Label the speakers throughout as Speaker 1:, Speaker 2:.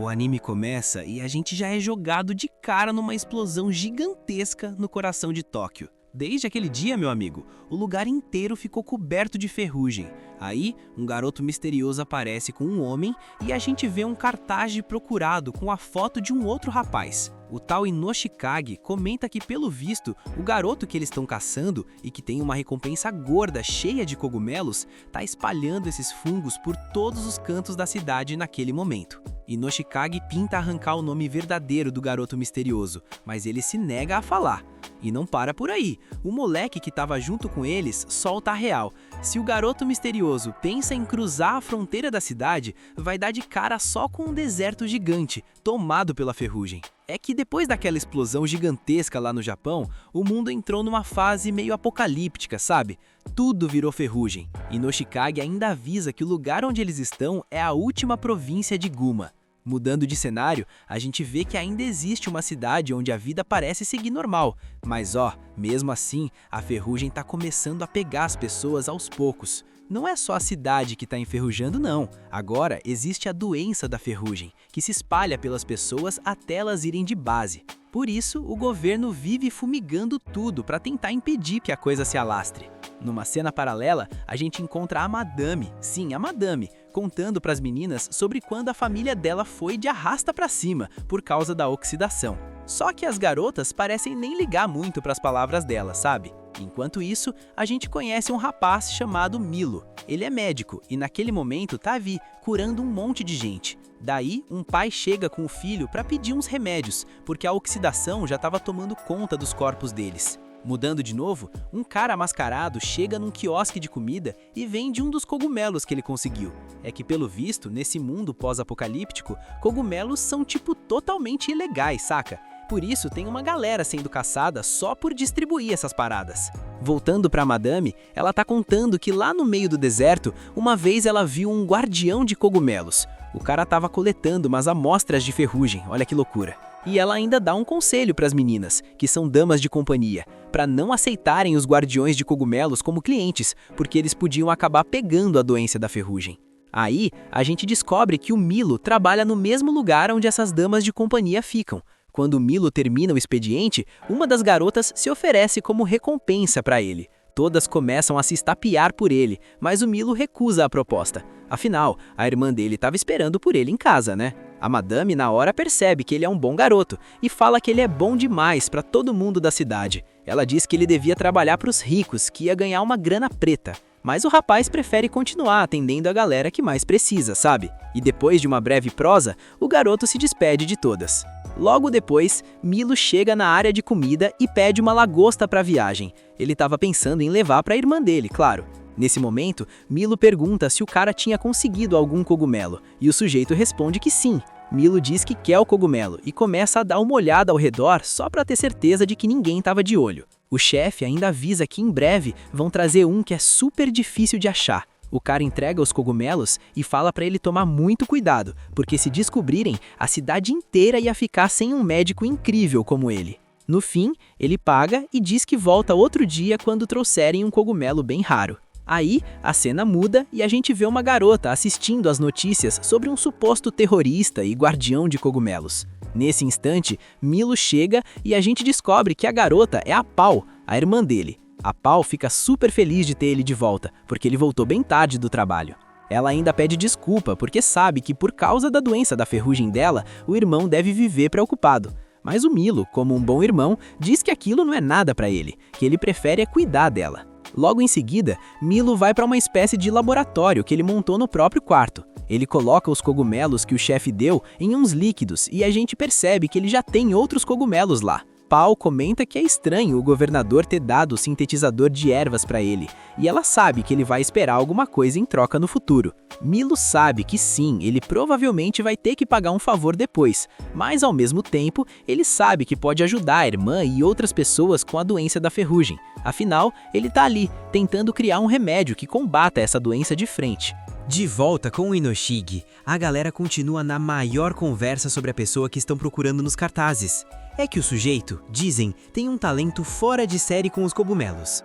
Speaker 1: O anime começa e a gente já é jogado de cara numa explosão gigantesca no coração de Tóquio. Desde aquele dia, meu amigo, o lugar inteiro ficou coberto de ferrugem. Aí, um garoto misterioso aparece com um homem e a gente vê um cartaz de procurado com a foto de um outro rapaz. O tal Inoshikage comenta que, pelo visto, o garoto que eles estão caçando e que tem uma recompensa gorda cheia de cogumelos, tá espalhando esses fungos por todos os cantos da cidade naquele momento. Inoshikage pinta arrancar o nome verdadeiro do garoto misterioso, mas ele se nega a falar. E não para por aí. O moleque que estava junto com eles solta a real. Se o garoto misterioso pensa em cruzar a fronteira da cidade, vai dar de cara só com um deserto gigante, tomado pela ferrugem. É que depois daquela explosão gigantesca lá no Japão, o mundo entrou numa fase meio apocalíptica, sabe? Tudo virou ferrugem. Inoshikage ainda avisa que o lugar onde eles estão é a última província de Guma. Mudando de cenário, a gente vê que ainda existe uma cidade onde a vida parece seguir normal. Mas mesmo assim, a ferrugem tá começando a pegar as pessoas aos poucos. Não é só a cidade que tá enferrujando, não. Agora existe a doença da ferrugem, que se espalha pelas pessoas até elas irem de base. Por isso, o governo vive fumigando tudo para tentar impedir que a coisa se alastre. Numa cena paralela, a gente encontra a Madame, sim, a Madame, contando para as meninas sobre quando a família dela foi de arrasta para cima por causa da oxidação. Só que as garotas parecem nem ligar muito para as palavras dela, sabe? Enquanto isso, a gente conhece um rapaz chamado Milo. Ele é médico e naquele momento tá ali, curando um monte de gente. Daí, um pai chega com o filho para pedir uns remédios, porque a oxidação já estava tomando conta dos corpos deles. Mudando de novo, um cara mascarado chega num quiosque de comida e vende um dos cogumelos que ele conseguiu. É que, pelo visto, nesse mundo pós-apocalíptico, cogumelos são tipo totalmente ilegais, saca? Por isso tem uma galera sendo caçada só por distribuir essas paradas. Voltando pra Madame, ela tá contando que lá no meio do deserto, uma vez ela viu um guardião de cogumelos. O cara tava coletando umas amostras de ferrugem, olha que loucura. E ela ainda dá um conselho para as meninas, que são damas de companhia, para não aceitarem os guardiões de cogumelos como clientes, porque eles podiam acabar pegando a doença da ferrugem. Aí, a gente descobre que o Milo trabalha no mesmo lugar onde essas damas de companhia ficam. Quando o Milo termina o expediente, uma das garotas se oferece como recompensa para ele. Todas começam a se estapear por ele, mas o Milo recusa a proposta. Afinal, a irmã dele estava esperando por ele em casa, né? A Madame, na hora, percebe que ele é um bom garoto e fala que ele é bom demais para todo mundo da cidade. Ela diz que ele devia trabalhar para os ricos, que ia ganhar uma grana preta. Mas o rapaz prefere continuar atendendo a galera que mais precisa, sabe? E depois de uma breve prosa, o garoto se despede de todas. Logo depois, Milo chega na área de comida e pede uma lagosta para a viagem. Ele estava pensando em levar para a irmã dele, claro. Nesse momento, Milo pergunta se o cara tinha conseguido algum cogumelo, e o sujeito responde que sim. Milo diz que quer o cogumelo e começa a dar uma olhada ao redor só para ter certeza de que ninguém estava de olho. O chefe ainda avisa que em breve vão trazer um que é super difícil de achar. O cara entrega os cogumelos e fala para ele tomar muito cuidado, porque se descobrirem, a cidade inteira ia ficar sem um médico incrível como ele. No fim, ele paga e diz que volta outro dia quando trouxerem um cogumelo bem raro. Aí, a cena muda e a gente vê uma garota assistindo às notícias sobre um suposto terrorista e guardião de cogumelos. Nesse instante, Milo chega e a gente descobre que a garota é a Pau, a irmã dele. A Pau fica super feliz de ter ele de volta, porque ele voltou bem tarde do trabalho. Ela ainda pede desculpa, porque sabe que por causa da doença da ferrugem dela, o irmão deve viver preocupado. Mas o Milo, como um bom irmão, diz que aquilo não é nada pra ele, que ele prefere é cuidar dela. Logo em seguida, Milo vai para uma espécie de laboratório que ele montou no próprio quarto. Ele coloca os cogumelos que o chefe deu em uns líquidos e a gente percebe que ele já tem outros cogumelos lá. Pau comenta que é estranho o governador ter dado o sintetizador de ervas para ele, e ela sabe que ele vai esperar alguma coisa em troca no futuro. Milo sabe que sim, ele provavelmente vai ter que pagar um favor depois, mas ao mesmo tempo, ele sabe que pode ajudar a irmã e outras pessoas com a doença da ferrugem. Afinal, ele tá ali, tentando criar um remédio que combata essa doença de frente.
Speaker 2: De volta com o Inoshige, a galera continua na maior conversa sobre a pessoa que estão procurando nos cartazes. É que o sujeito, dizem, tem um talento fora de série com os cogumelos.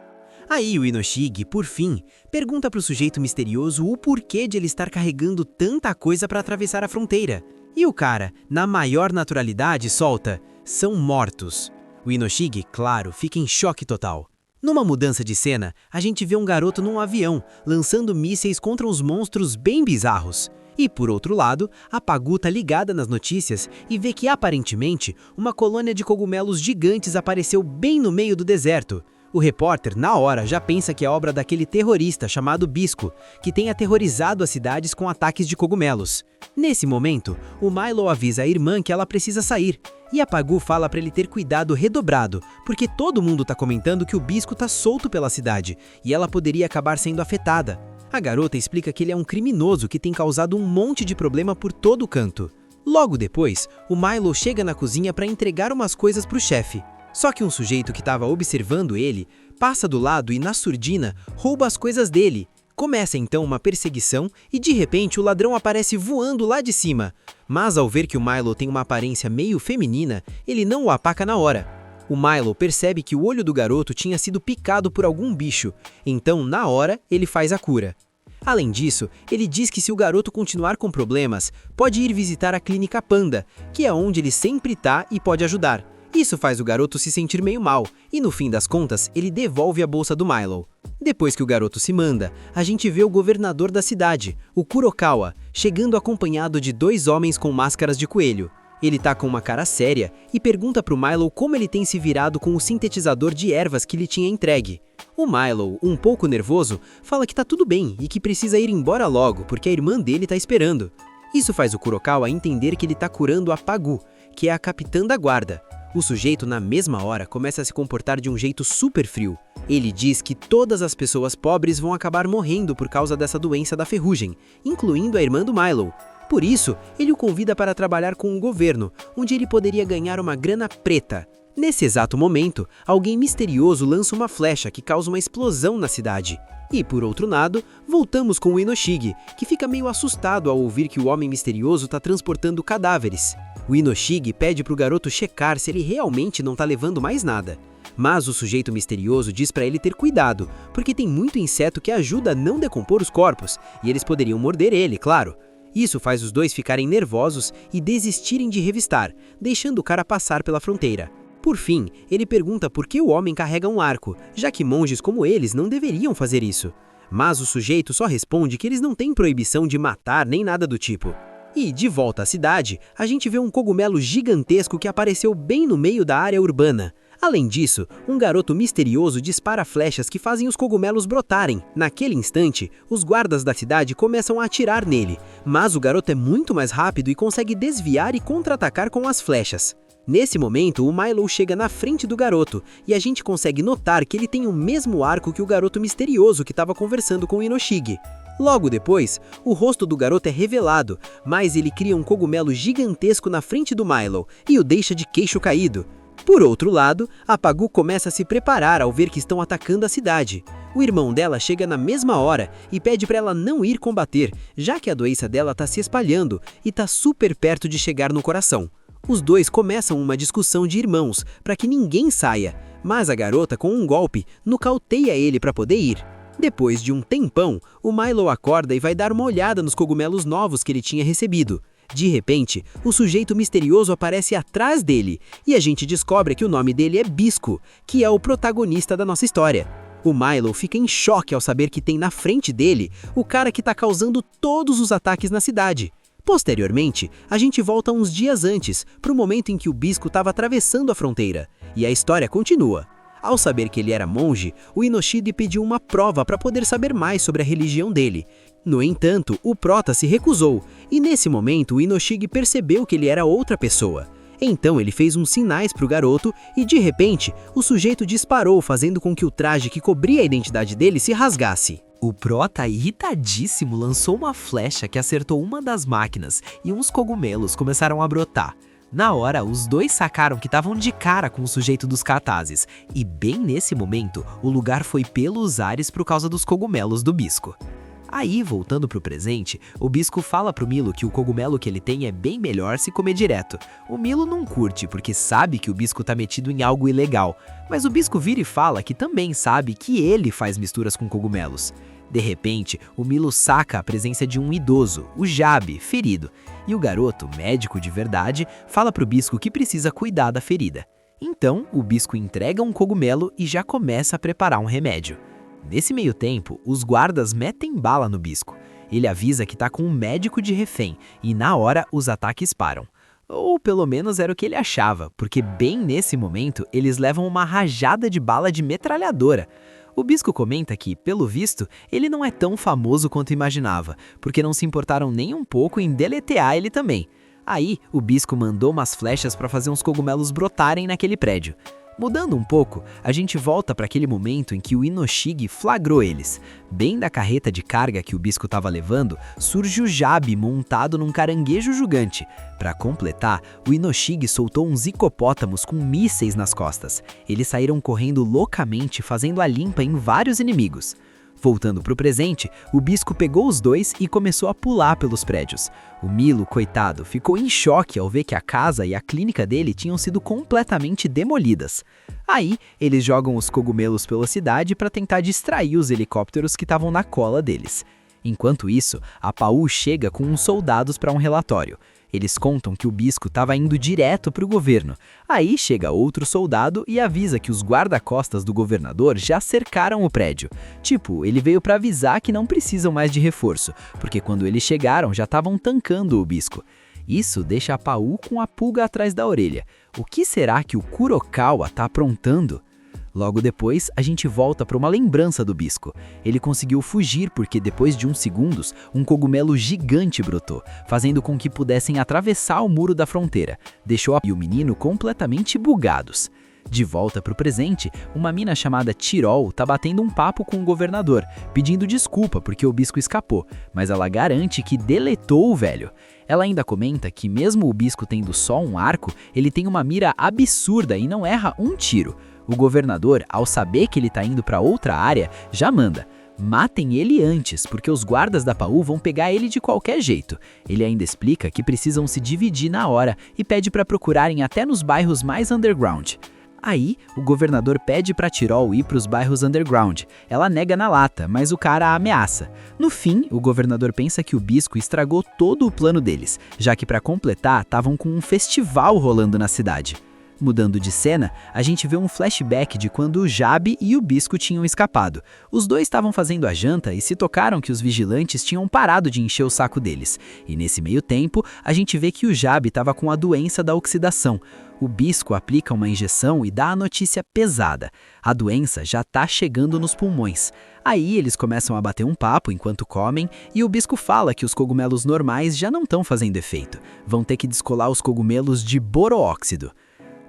Speaker 2: Aí o Inoshige, por fim, pergunta pro sujeito misterioso o porquê de ele estar carregando tanta coisa para atravessar a fronteira. E o cara, na maior naturalidade, solta: são mortos. O Inoshige, claro, fica em choque total. Numa mudança de cena, a gente vê um garoto num avião, lançando mísseis contra uns monstros bem bizarros. E por outro lado, a Pagu tá ligada nas notícias e vê que aparentemente uma colônia de cogumelos gigantes apareceu bem no meio do deserto. O repórter, na hora, já pensa que é obra daquele terrorista chamado Bisco, que tem aterrorizado as cidades com ataques de cogumelos. Nesse momento, o Milo avisa a irmã que ela precisa sair, e a Pagu fala para ele ter cuidado redobrado, porque todo mundo tá comentando que o Bisco tá solto pela cidade, e ela poderia acabar sendo afetada. A garota explica que ele é um criminoso que tem causado um monte de problema por todo o canto. Logo depois, o Milo chega na cozinha para entregar umas coisas pro chefe. Só que um sujeito que estava observando ele passa do lado e, na surdina, rouba as coisas dele. Começa então uma perseguição e de repente o ladrão aparece voando lá de cima. Mas ao ver que o Milo tem uma aparência meio feminina, ele não o ataca na hora. O Milo percebe que o olho do garoto tinha sido picado por algum bicho, então na hora ele faz a cura. Além disso, ele diz que se o garoto continuar com problemas, pode ir visitar a Clínica Panda, que é onde ele sempre tá e pode ajudar. Isso faz o garoto se sentir meio mal, e no fim das contas, ele devolve a bolsa do Milo. Depois que o garoto se manda, a gente vê o governador da cidade, o Kurokawa, chegando acompanhado de 2 homens com máscaras de coelho. Ele tá com uma cara séria e pergunta pro Milo como ele tem se virado com o sintetizador de ervas que lhe tinha entregue. O Milo, um pouco nervoso, fala que tá tudo bem e que precisa ir embora logo porque a irmã dele tá esperando. Isso faz o Kurokawa entender que ele tá curando a Pagu, que é a capitã da guarda. O sujeito, na mesma hora, começa a se comportar de um jeito super frio. Ele diz que todas as pessoas pobres vão acabar morrendo por causa dessa doença da ferrugem, incluindo a irmã do Milo. Por isso, ele o convida para trabalhar com o governo, onde ele poderia ganhar uma grana preta. Nesse exato momento, alguém misterioso lança uma flecha que causa uma explosão na cidade. E por outro lado, voltamos com o Inoshige, que fica meio assustado ao ouvir que o homem misterioso está transportando cadáveres. O Inoshige pede para o garoto checar se ele realmente não está levando mais nada. Mas o sujeito misterioso diz para ele ter cuidado, porque tem muito inseto que ajuda a não decompor os corpos, e eles poderiam morder ele, claro. Isso faz os dois ficarem nervosos e desistirem de revistar, deixando o cara passar pela fronteira. Por fim, ele pergunta por que o homem carrega um arco, já que monges como eles não deveriam fazer isso. Mas o sujeito só responde que eles não têm proibição de matar nem nada do tipo. E, de volta à cidade, a gente vê um cogumelo gigantesco que apareceu bem no meio da área urbana. Além disso, um garoto misterioso dispara flechas que fazem os cogumelos brotarem. Naquele instante, os guardas da cidade começam a atirar nele, mas o garoto é muito mais rápido e consegue desviar e contra-atacar com as flechas. Nesse momento, o Milo chega na frente do garoto, e a gente consegue notar que ele tem o mesmo arco que o garoto misterioso que estava conversando com o Inoshige. Logo depois, o rosto do garoto é revelado, mas ele cria um cogumelo gigantesco na frente do Milo e o deixa de queixo caído. Por outro lado, a Pagu começa a se preparar ao ver que estão atacando a cidade. O irmão dela chega na mesma hora e pede para ela não ir combater, já que a doença dela está se espalhando e está super perto de chegar no coração. Os dois começam uma discussão de irmãos para que ninguém saia, mas a garota, com um golpe, nocauteia ele para poder ir. Depois de um tempão, o Milo acorda e vai dar uma olhada nos cogumelos novos que ele tinha recebido. De repente, o sujeito misterioso aparece atrás dele, e a gente descobre que o nome dele é Bisco, que é o protagonista da nossa história. O Milo fica em choque ao saber que tem na frente dele o cara que está causando todos os ataques na cidade. Posteriormente, a gente volta uns dias antes, para o momento em que o Bisco estava atravessando a fronteira, e a história continua. Ao saber que ele era monge, o Inoshige pediu uma prova para poder saber mais sobre a religião dele. No entanto, o prota se recusou, e nesse momento o Inoshige percebeu que ele era outra pessoa. Então ele fez uns sinais para o garoto e, de repente, o sujeito disparou, fazendo com que o traje que cobria a identidade dele se rasgasse.
Speaker 3: O prota, irritadíssimo, lançou uma flecha que acertou uma das máquinas e uns cogumelos começaram a brotar. Na hora, os dois sacaram que estavam de cara com o sujeito dos cartazes, e bem nesse momento, o lugar foi pelos ares por causa dos cogumelos do Bisco. Aí, voltando pro presente, o Bisco fala pro Milo que o cogumelo que ele tem é bem melhor se comer direto. O Milo não curte, porque sabe que o Bisco tá metido em algo ilegal, mas o Bisco vira e fala que também sabe que ele faz misturas com cogumelos.
Speaker 2: De repente, o Milo saca a presença de um idoso, o Jabe, ferido, e o garoto, médico de verdade, fala pro Bisco que precisa cuidar da ferida. Então, o Bisco entrega um cogumelo e já começa a preparar um remédio. Nesse meio tempo, os guardas metem bala no Bisco. Ele avisa que tá com um médico de refém e na hora os ataques param. Ou pelo menos era o que ele achava, porque bem nesse momento eles levam uma rajada de bala de metralhadora. O Bisco comenta que, pelo visto, ele não é tão famoso quanto imaginava, porque não se importaram nem um pouco em deletear ele também. Aí, o Bisco mandou umas flechas para fazer uns cogumelos brotarem naquele prédio. Mudando um pouco, a gente volta para aquele momento em que o Inoshige flagrou eles. Bem da carreta de carga que o Bisco estava levando, surge o Jabe montado num caranguejo gigante. Para completar, o Inoshige soltou uns hipopótamos com mísseis nas costas. Eles saíram correndo loucamente, fazendo a limpa em vários inimigos. Voltando pro presente, o Bisco pegou os dois e começou a pular pelos prédios. O Milo, coitado, ficou em choque ao ver que a casa e a clínica dele tinham sido completamente demolidas. Aí, eles jogam os cogumelos pela cidade para tentar distrair os helicópteros que estavam na cola deles. Enquanto isso, a Paul chega com uns soldados para um relatório. Eles contam que o Bisco estava indo direto para o governo. Aí chega outro soldado e avisa que os guarda-costas do governador já cercaram o prédio. Tipo, ele veio para avisar que não precisam mais de reforço, porque quando eles chegaram já estavam tancando o Bisco. Isso deixa a Paul com a pulga atrás da orelha. O que será que o Kurokawa está aprontando? Logo depois, a gente volta para uma lembrança do Bisco. Ele conseguiu fugir porque depois de uns segundos, um cogumelo gigante brotou, fazendo com que pudessem atravessar o muro da fronteira. Deixou e o menino completamente bugados. De volta para o presente, uma mina chamada Tirol tá batendo um papo com o governador, pedindo desculpa porque o Bisco escapou, mas ela garante que deletou o velho. Ela ainda comenta que mesmo o Bisco tendo só um arco, ele tem uma mira absurda e não erra um tiro. O governador, ao saber que ele tá indo para outra área, já manda: matem ele antes, porque os guardas da Paul vão pegar ele de qualquer jeito. Ele ainda explica que precisam se dividir na hora e pede para procurarem até nos bairros mais underground. Aí, o governador pede para Tirol ir para os bairros underground. Ela nega na lata, mas o cara a ameaça. No fim, o governador pensa que o Bisco estragou todo o plano deles, já que para completar, estavam com um festival rolando na cidade. Mudando de cena, a gente vê um flashback de quando o Jabe e o Bisco tinham escapado. Os dois estavam fazendo a janta e se tocaram que os vigilantes tinham parado de encher o saco deles. E nesse meio tempo, a gente vê que o Jabe estava com a doença da oxidação. O Bisco aplica uma injeção e dá a notícia pesada. A doença já está chegando nos pulmões. Aí eles começam a bater um papo enquanto comem e o Bisco fala que os cogumelos normais já não estão fazendo efeito. Vão ter que descolar os cogumelos de boroóxido.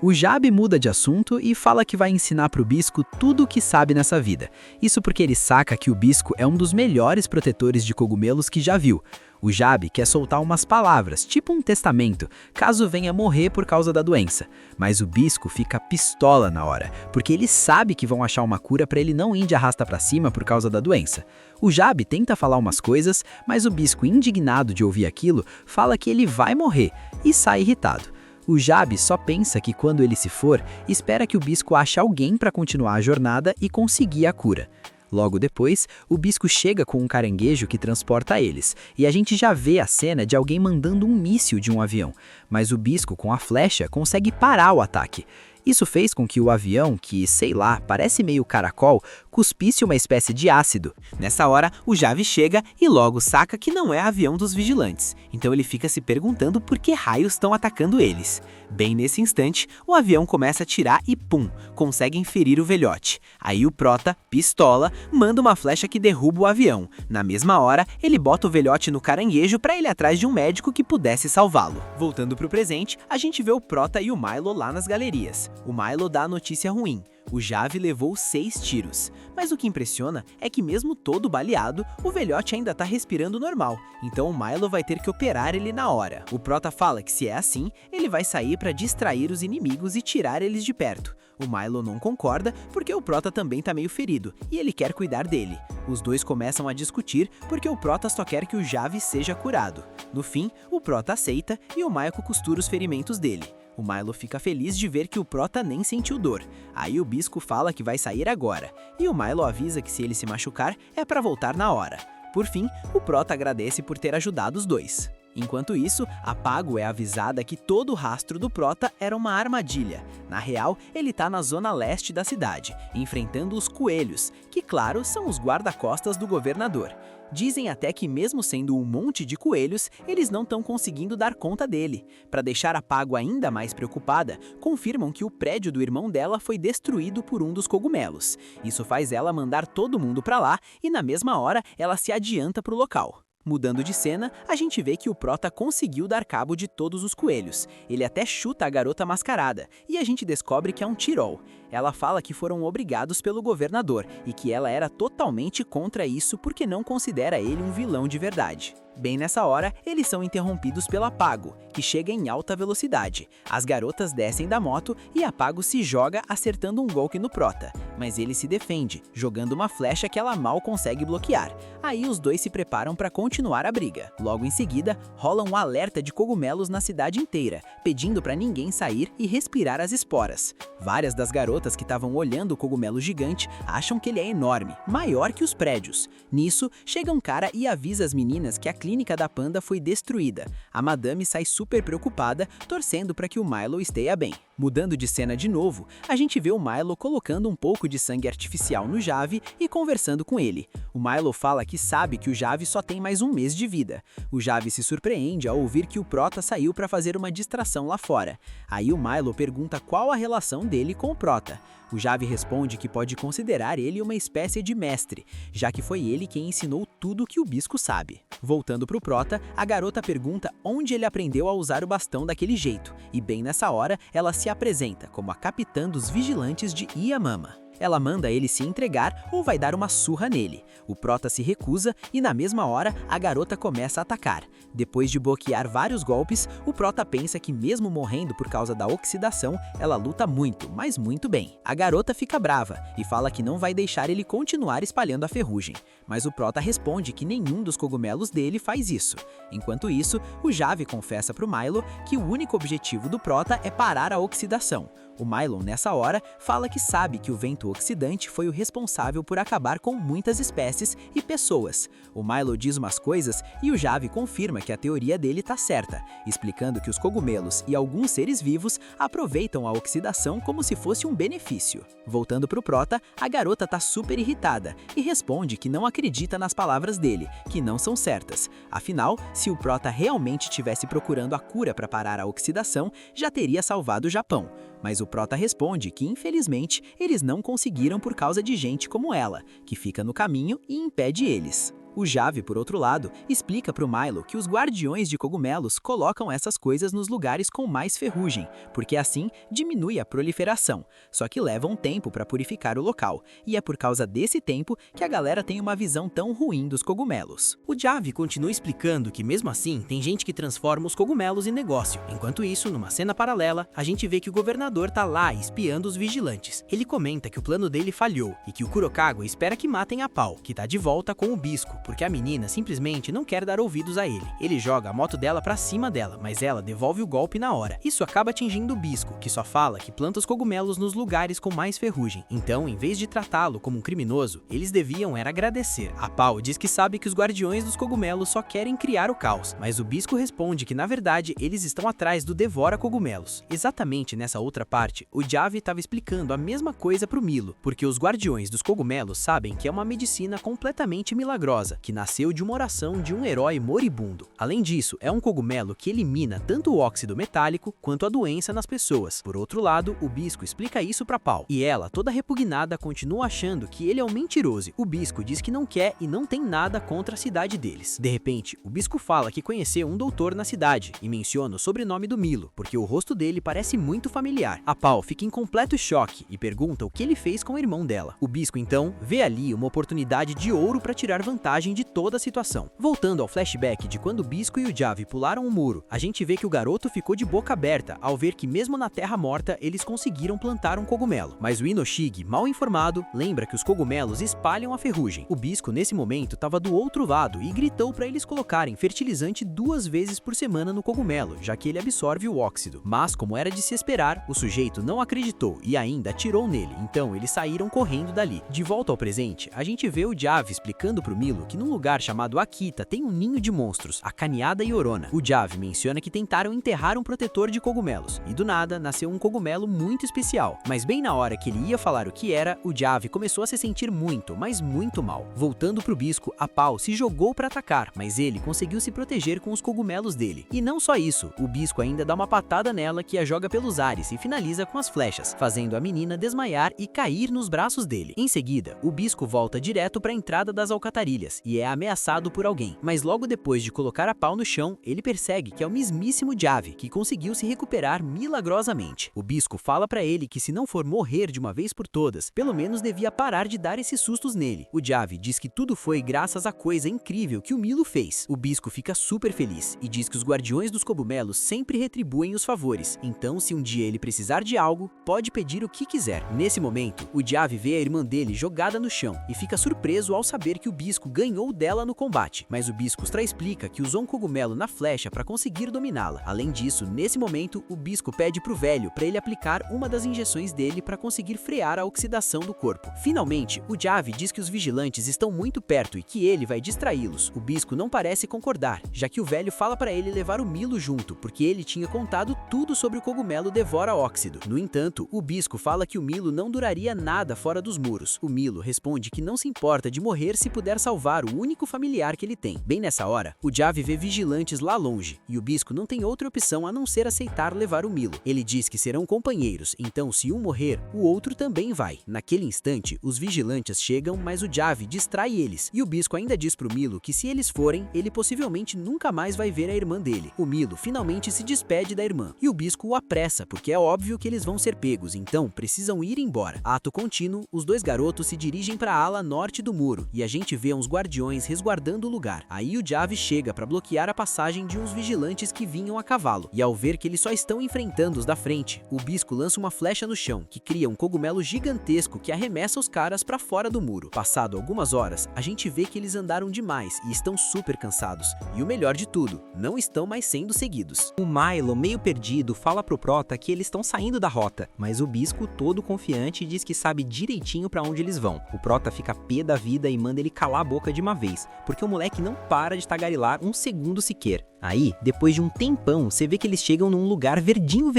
Speaker 2: O Jabe muda de assunto e fala que vai ensinar pro Bisco tudo o que sabe nessa vida. Isso porque ele saca que o Bisco é um dos melhores protetores de cogumelos que já viu. O Jabe quer soltar umas palavras, tipo um testamento, caso venha morrer por causa da doença. Mas o Bisco fica pistola na hora, porque ele sabe que vão achar uma cura para ele não ir de arrasta pra cima por causa da doença. O Jabe tenta falar umas coisas, mas o Bisco, indignado de ouvir aquilo, fala que ele vai morrer e sai irritado. O Jabe só pensa que quando ele se for, espera que o Bisco ache alguém para continuar a jornada e conseguir a cura. Logo depois, o Bisco chega com um caranguejo que transporta eles, e a gente já vê a cena de alguém mandando um míssil de um avião, mas o Bisco com a flecha consegue parar o ataque. Isso fez com que o avião, que, sei lá, parece meio caracol, cuspisse uma espécie de ácido.
Speaker 1: Nessa hora, o Jabe chega e logo saca que não é avião dos vigilantes. Então ele fica se perguntando por que raios estão atacando eles. Bem nesse instante, o avião começa a atirar e pum, conseguem ferir o velhote. Aí o Prota, pistola, manda uma flecha que derruba o avião. Na mesma hora, ele bota o velhote no caranguejo para ir atrás de um médico que pudesse salvá-lo. Voltando pro presente, a gente vê o Prota e o Milo lá nas galerias. O Milo dá a notícia ruim. O Jabe levou 6 tiros. Mas o que impressiona é que mesmo todo baleado, o velhote ainda tá respirando normal. Então o Milo vai ter que operar ele na hora. O Prota fala que se é assim, ele vai sair para distrair os inimigos e tirar eles de perto. O Milo não concorda porque o Prota também tá meio ferido e ele quer cuidar dele. Os dois começam a discutir porque o Prota só quer que o Jabe seja curado. No fim, o Prota aceita e o Maiko costura os ferimentos dele.
Speaker 2: O Milo fica feliz de ver que o Prota nem sentiu dor. Aí o Bisco fala que vai sair agora, e o Milo avisa que se ele se machucar é pra voltar na hora. Por fim, o Prota agradece por ter ajudado os dois. Enquanto isso, a Pago é avisada que todo o rastro do Prota era uma armadilha. Na real, ele tá na zona leste da cidade, enfrentando os coelhos, que claro, são os guarda-costas do governador. Dizem até que mesmo sendo um monte de coelhos, eles não estão conseguindo dar conta dele. Para deixar a Pago ainda mais preocupada, confirmam que o prédio do irmão dela foi destruído por um dos cogumelos. Isso faz ela mandar todo mundo para lá e na mesma hora ela se adianta pro local. Mudando de cena, a gente vê que o Prota conseguiu dar cabo de todos os coelhos. Ele até chuta a garota mascarada, e a gente descobre que é um Tirol. Ela fala que foram obrigados pelo governador, e que ela era totalmente contra isso porque não considera ele um vilão de verdade. Bem nessa hora, eles são interrompidos pela Pago, que chega em alta velocidade. As garotas descem da moto e a Pago se joga acertando um golpe no Prota, mas ele se defende, jogando uma flecha que ela mal consegue bloquear. Aí os dois se preparam para continuar a briga. Logo em seguida, rola um alerta de cogumelos na cidade inteira, pedindo para ninguém sair e respirar as esporas. Várias das garotas que estavam olhando o cogumelo gigante acham que ele é enorme, maior que os prédios. Nisso, chega um cara e avisa as meninas que a clínica da Panda foi destruída. A madame sai super preocupada, torcendo para que o Milo esteja bem. Mudando de cena de novo, a gente vê o Milo colocando um pouco de sangue artificial no Jave e conversando com ele. O Milo fala que sabe que o Jave só tem mais um mês de vida. O Jave se surpreende ao ouvir que o Prota saiu para fazer uma distração lá fora. Aí o Milo pergunta qual a relação dele com o Prota. O Jave responde que pode considerar ele uma espécie de mestre, já que foi ele quem ensinou tudo que o Bisco sabe. Voltando pro Prota, a garota pergunta onde ele aprendeu a usar o bastão daquele jeito, e bem nessa hora ela se apresenta como a capitã dos vigilantes de Yamama. Ela manda ele se entregar ou vai dar uma surra nele. O Prota se recusa e na mesma hora a garota começa a atacar. Depois de bloquear vários golpes, o Prota pensa que mesmo morrendo por causa da oxidação, ela luta muito, mas muito bem. A garota fica brava e fala que não vai deixar ele continuar espalhando a ferrugem. Mas o Prota responde que nenhum dos cogumelos dele faz isso. Enquanto isso, o Jave confessa pro Milo que o único objetivo do Prota é parar a oxidação. O Milo, nessa hora, fala que sabe que o vento oxidante foi o responsável por acabar com muitas espécies e pessoas. O Milo diz umas coisas e o Jave confirma que a teoria dele tá certa, explicando que os cogumelos e alguns seres vivos aproveitam a oxidação como se fosse um benefício. Voltando pro Prota, a garota tá super irritada e responde que não acredita nas palavras dele, que não são certas. Afinal, se o Prota realmente estivesse procurando a cura para parar a oxidação, já teria salvado o Japão. Mas o Prota responde que, infelizmente, eles não conseguiram por causa de gente como ela, que fica no caminho e impede eles. O Jave, por outro lado, explica pro Milo que os guardiões de cogumelos colocam essas coisas nos lugares com mais ferrugem, porque assim diminui a proliferação, só que leva um tempo para purificar o local, e é por causa desse tempo que a galera tem uma visão tão ruim dos cogumelos. O Jave continua explicando que mesmo assim tem gente que transforma os cogumelos em negócio. Enquanto isso, numa cena paralela, a gente vê que o governador tá lá espiando os vigilantes. Ele comenta que o plano dele falhou e que o Kurokawa espera que matem a Pau, que tá de volta com o Bisco, porque a menina simplesmente não quer dar ouvidos a ele. Ele joga a moto dela pra cima dela, mas ela devolve o golpe na hora. Isso acaba atingindo o Bisco, que só fala que planta os cogumelos nos lugares com mais ferrugem. Então, em vez de tratá-lo como um criminoso, eles deviam era agradecer. A Pau diz que sabe que os guardiões dos cogumelos só querem criar o caos, mas o Bisco responde que na verdade eles estão atrás do Devora Cogumelos. Exatamente nessa outra parte, o Jave estava explicando a mesma coisa pro Milo, porque os guardiões dos cogumelos sabem que é uma medicina completamente milagrosa, que nasceu de uma oração de um herói moribundo. Além disso, é um cogumelo que elimina tanto o óxido metálico quanto a doença nas pessoas. Por outro lado, o Bisco explica isso pra Pau, e ela, toda repugnada, continua achando que ele é um mentiroso. O Bisco diz que não quer e não tem nada contra a cidade deles. De repente, o Bisco fala que conheceu um doutor na cidade e menciona o sobrenome do Milo, porque o rosto dele parece muito familiar. A Pau fica em completo choque e pergunta o que ele fez com o irmão dela. O Bisco então vê ali uma oportunidade de ouro para tirar vantagem imagem de toda a situação. Voltando ao flashback de quando o Bisco e o Javi pularam o muro, a gente vê que o garoto ficou de boca aberta ao ver que mesmo na terra morta eles conseguiram plantar um cogumelo. Mas o Inoshige, mal informado, lembra que os cogumelos espalham a ferrugem. O Bisco nesse momento estava do outro lado e gritou para eles colocarem fertilizante 2 vezes por semana no cogumelo, já que ele absorve o óxido. Mas como era de se esperar, o sujeito não acreditou e ainda atirou nele, então eles saíram correndo dali. De volta ao presente, a gente vê o Javi explicando pro Milo que num lugar chamado Akita tem um ninho de monstros, a Caniada e Orona. O Javi menciona que tentaram enterrar um protetor de cogumelos, e do nada nasceu um cogumelo muito especial. Mas bem na hora que ele ia falar o que era, o Javi começou a se sentir muito, mas muito mal. Voltando pro Bisco, a Pau se jogou para atacar, mas ele conseguiu se proteger com os cogumelos dele. E não só isso, o Bisco ainda dá uma patada nela que a joga pelos ares e finaliza com as flechas, fazendo a menina desmaiar e cair nos braços dele. Em seguida, o Bisco volta direto para a entrada das alcatarilhas e é ameaçado por alguém. Mas logo depois de colocar a Pau no chão, ele percebe que é o mismíssimo Javi, que conseguiu se recuperar milagrosamente. O Bisco fala para ele que se não for morrer de uma vez por todas, pelo menos devia parar de dar esses sustos nele. O Javi diz que tudo foi graças à coisa incrível que o Milo fez. O Bisco fica super feliz e diz que os guardiões dos cogumelos sempre retribuem os favores, então se um dia ele precisar de algo, pode pedir o que quiser. Nesse momento, o Javi vê a irmã dele jogada no chão e fica surpreso ao saber que o Bisco ganhou dela no combate, mas o Bisco explica que usou um cogumelo na flecha para conseguir dominá-la. Além disso, nesse momento, o Bisco pede pro velho para ele aplicar uma das injeções dele para conseguir frear a oxidação do corpo. Finalmente, o Javi diz que os vigilantes estão muito perto e que ele vai distraí-los. O Bisco não parece concordar, já que o velho fala para ele levar o Milo junto, porque ele tinha contado tudo sobre o cogumelo devora óxido. No entanto, o Bisco fala que o Milo não duraria nada fora dos muros. O Milo responde que não se importa de morrer se puder salvar o único familiar que ele tem. Bem nessa hora, o Javi vê vigilantes lá longe, e o Bisco não tem outra opção a não ser aceitar levar o Milo. Ele diz que serão companheiros, então se um morrer, o outro também vai. Naquele instante, os vigilantes chegam, mas o Javi distrai eles, e o Bisco ainda diz pro Milo que se eles forem, ele possivelmente nunca mais vai ver a irmã dele. O Milo finalmente se despede da irmã, e o Bisco o apressa, porque é óbvio que eles vão ser pegos, então precisam ir embora. Ato contínuo, os dois garotos se dirigem para a ala norte do muro, e a gente vê uns guardiões resguardando o lugar. Aí o Javi chega para bloquear a passagem de uns vigilantes que vinham a cavalo, e ao ver que eles só estão enfrentando os da frente, o Bisco lança uma flecha no chão, que cria um cogumelo gigantesco que arremessa os caras para fora do muro. Passado algumas horas, a gente vê que eles andaram demais e estão super cansados, e o melhor de tudo, não estão mais sendo seguidos.
Speaker 4: O Milo, meio perdido, fala pro Prota que eles estão saindo da rota, mas o Bisco, todo confiante, diz que sabe direitinho pra onde eles vão. O Prota fica pé da vida e manda ele calar a boca de uma vez, porque o moleque não para de tagarelar um segundo sequer. Aí, depois de um tempão, você vê que eles chegam num lugar verdinho,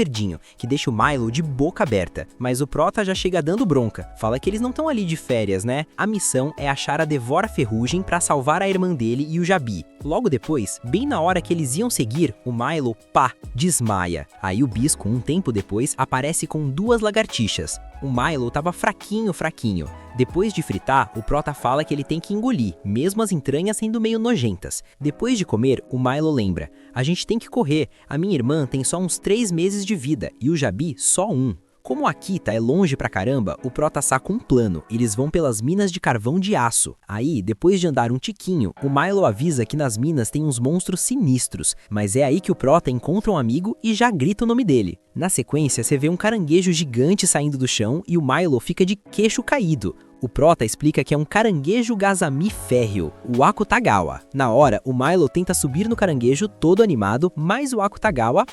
Speaker 4: que deixa o Milo de boca aberta. Mas o Prota já chega dando bronca, fala que eles não estão ali de férias, né? A missão é achar a Devora Ferrugem pra salvar a irmã dele e o Jabi. Logo depois, bem na hora que eles iam seguir, o Milo, desmaia. Aí o Bisco, um tempo depois, aparece com 2 lagartixas. O Milo tava fraquinho. Depois de fritar, o Prota fala que ele tem que engolir, mesmo as entranhas sendo meio nojentas. Depois de comer, o Milo lembra: a gente tem que correr, a minha irmã tem só uns 3 meses de vida e o Jabi só 1. Como a Akita é longe pra caramba, o Prota saca um plano. Eles vão pelas minas de carvão de aço. Aí, depois de andar um tiquinho, o Milo avisa que nas minas tem uns monstros sinistros, mas é aí que o Prota encontra um amigo e já grita o nome dele. Na sequência, você vê um caranguejo gigante saindo do chão e o Milo fica de queixo caído. O Prota explica que é um caranguejo gazami férreo, o Akutagawa. Na hora, o Milo tenta subir no caranguejo todo animado, mas o Akutagawa,